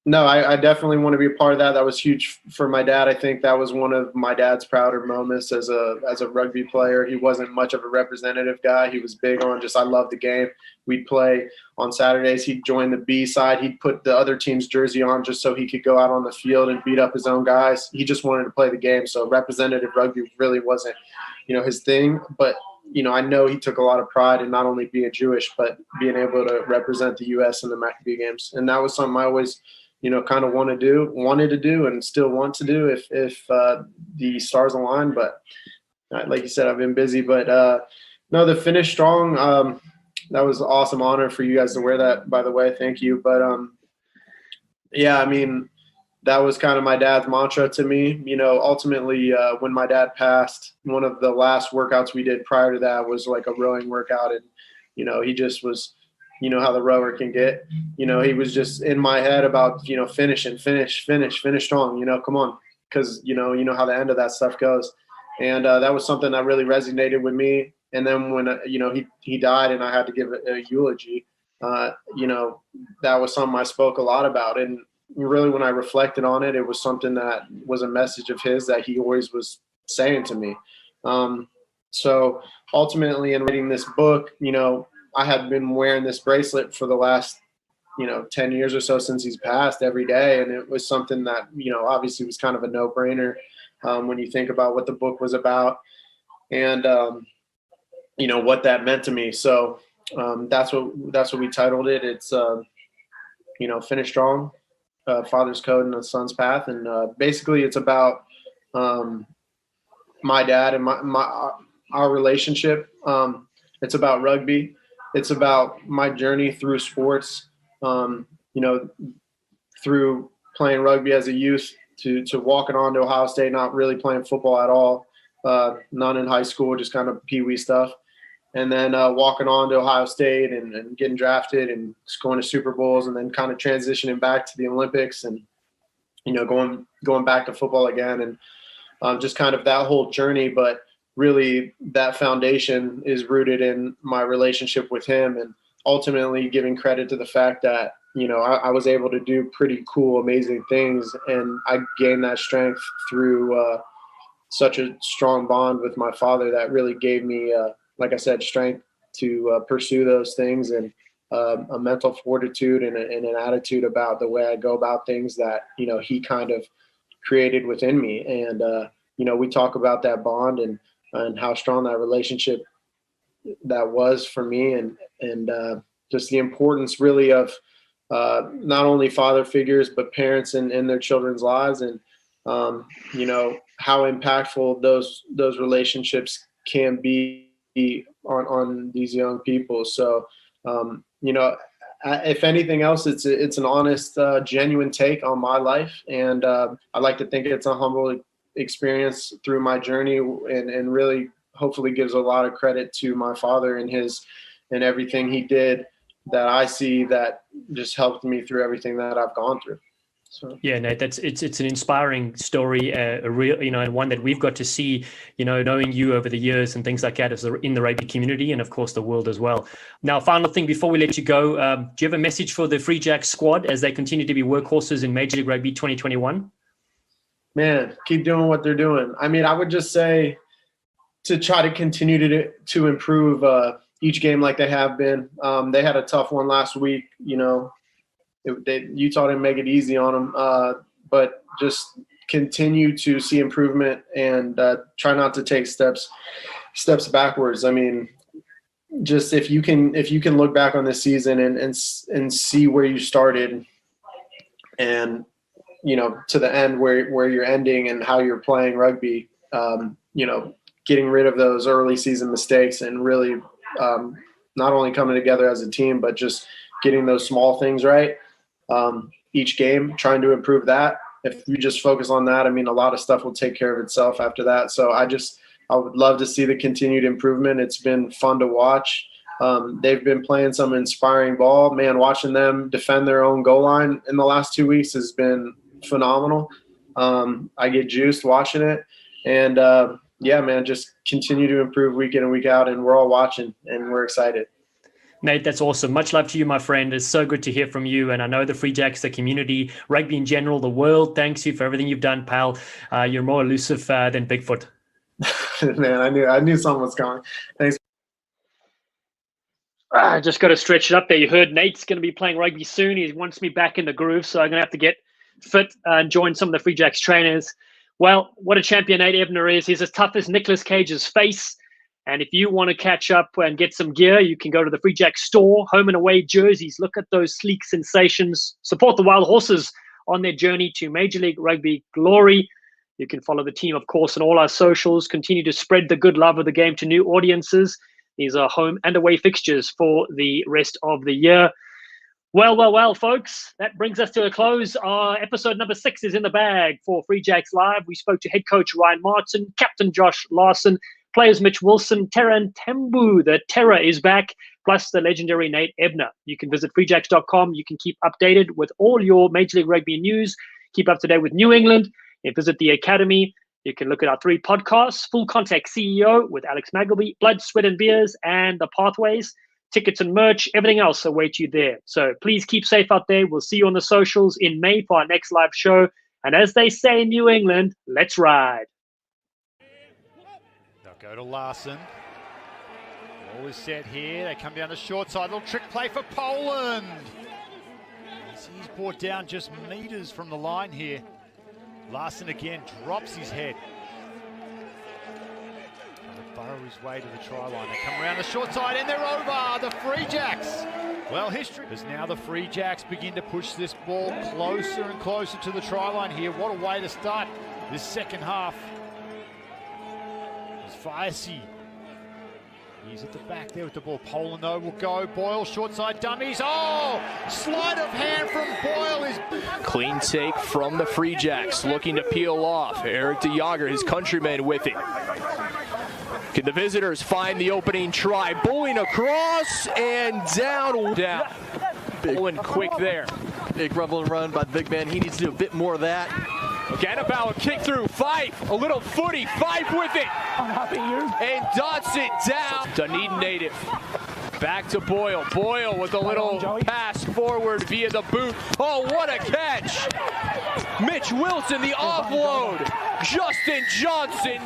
no, I definitely want to be a part of that. That was huge for my dad. I think that was one of my dad's prouder moments as a rugby player. He wasn't much of a representative guy. He was big on I love the game. We'd play on Saturdays. He'd join the B side. He'd put the other team's jersey on just so he could go out on the field and beat up his own guys. He just wanted to play the game. So representative rugby really wasn't, his thing. But, I know he took a lot of pride in not only being Jewish, but being able to represent the U.S. in the Maccabea games. And that was something I always kind of wanted to do and still want to do if the stars align. But like you said, I've been busy. But no, the Finish Strong, that was an awesome honor for you guys to wear that, by the way. Thank you. But yeah, I mean, that was kind of my dad's mantra to me. Ultimately, when my dad passed, one of the last workouts we did prior to that was like a rowing workout. And, he just was, how the rower can get, he was just in my head about, finish strong, come on. Cause you know how the end of that stuff goes. And that was something that really resonated with me. And then when, he died and I had to give a eulogy, that was something I spoke a lot about. And really, when I reflected on it, it was something that was a message of his that he always was saying to me. So ultimately, in reading this book, I had been wearing this bracelet for the last, 10 years or so since he's passed every day. And it was something that, obviously was kind of a no-brainer when you think about what the book was about and, what that meant to me. So that's what we titled it. It's, Finish Strong, Father's Code and the Son's Path. And basically it's about, my dad and our relationship. It's about rugby. It's about my journey through sports, through playing rugby as a youth to walking on to Ohio State, not really playing football at all, none in high school, just kind of pee-wee stuff. And then walking on to Ohio State and getting drafted and going to Super Bowls, and then kind of transitioning back to the Olympics and, going back to football again, and just kind of that whole journey. But really that foundation is rooted in my relationship with him, and ultimately giving credit to the fact that, I was able to do pretty cool, amazing things. And I gained that strength through such a strong bond with my father that really gave me, like I said, strength to pursue those things, and a mental fortitude and an attitude about the way I go about things that, he kind of created within me. And, we talk about that bond and how strong that relationship that was for me, and just the importance really of not only father figures, but parents in their children's lives, and, how impactful those relationships can be on these young people. So, if anything else, it's an honest, genuine take on my life. And I like to think it's a humble experience through my journey, and really hopefully gives a lot of credit to my father and everything he did that I see that just helped me through everything that I've gone through. So. Yeah, Nate, it's an inspiring story, a real, and one that we've got to see, knowing you over the years and things like that in the rugby community, and of course the world as well. Now, final thing before we let you go, do you have a message for the Free Jacks squad as they continue to be workhorses in Major League Rugby 2021? Man, keep doing what they're doing. I mean, I would just say to try to continue to improve each game like they have been. They had a tough one last week, Utah didn't make it easy on them, but just continue to see improvement and try not to take steps backwards. I mean, just if you can look back on this season and see where you started, and to the end where you're ending and how you're playing rugby, getting rid of those early season mistakes and really not only coming together as a team, but just getting those small things right. Each game, trying to improve that. If you just focus on that, I mean, a lot of stuff will take care of itself after that. So I would love to see the continued improvement. It's been fun to watch. They've been playing some inspiring ball. Man, watching them defend their own goal line in the last 2 weeks has been phenomenal. I get juiced watching it. And, yeah, man, just continue to improve week in and week out. And we're all watching, and we're excited. Nate, that's awesome. Much love to you, my friend. It's so good to hear from you. And I know the Free Jacks, the community, rugby in general, the world, thanks you for everything you've done, pal. You're more elusive than Bigfoot. Man, I knew something was coming. Thanks. I just got to stretch it up there. You heard Nate's going to be playing rugby soon. He wants me back in the groove, so I'm going to have to get fit and join some of the Free Jacks trainers. Well, what a champion Nate Ebner is. He's as tough as Nicolas Cage's face. And if you want to catch up and get some gear, you can go to the Free Jacks store, home and away jerseys. Look at those sleek sensations. Support the Wild Horses on their journey to Major League Rugby glory. You can follow the team, of course, on all our socials. Continue to spread the good love of the game to new audiences. These are home and away fixtures for the rest of the year. Well, folks, that brings us to a close. Our episode number 6 is in the bag for Free Jacks Live. We spoke to head coach Ryan Martin, captain Josh Larsen, players Mitch Wilson, Tera Mtembu. The Tera is back, plus the legendary Nate Ebner. You can visit freejacks.com. You can keep updated with all your Major League Rugby news. Keep up to date with New England. And visit the Academy. You can look at our 3 podcasts, Full Contact CEO with Alex Magleby, Blood, Sweat and Beers, and The Pathways. Tickets and merch, everything else await you there. So please keep safe out there. We'll see you on the socials in May for our next live show. And as they say in New England, let's ride. They'll go to Larsen. Ball is set here. They come down the short side. Little trick play for Poland. He's brought down just meters from the line here. Larsen again drops his head. Burrow his way to the try line. They come around the short side and they're over. The Free Jacks. Well, history. As now the Free Jacks begin to push this ball closer and closer to the try line here. What a way to start this second half. Feisty. He's at the back there with the ball. Poland though will go. Boyle, short side dummies. Oh! Sleight of hand from Boyle is... Clean take from the Free Jacks, looking to peel off. Eric de Jager, his countryman, with it. Can the visitors find the opening try? Bowling across and down. Bowling quick there. Big rumble and run by the big man. He needs to do a bit more of that. Ganabauer kick through, Fife, a little footy, Fife with it, and dots it down. Dunedin native, back to Boyle, Boyle with a little pass forward via the boot. Oh, what a catch! Mitch Wilson, the offload, Justin Johnson.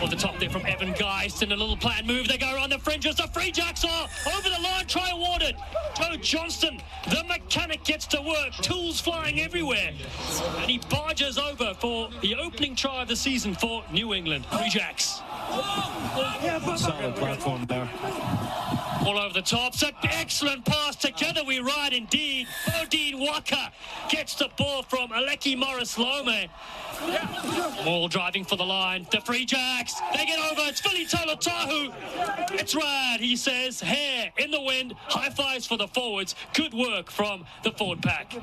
On the top there from Evan Geist, and a little planned move. They go around the fringes. The Free Jacks are over the line. Try awarded. Joe Johnston, the mechanic, gets to work. Tools flying everywhere. And he barges over for the opening try of the season for New England. Free Jacks. Solid platform there. All over the top. It's an excellent pass. Together we ride indeed. Odin Waka gets the ball from Aleki Morris-Lome. Maul driving for the line. The Free Jacks, they get over. It's Philly Tahu. It's rad, he says. Hair in the wind. High fives for the forwards. Good work from the forward pack.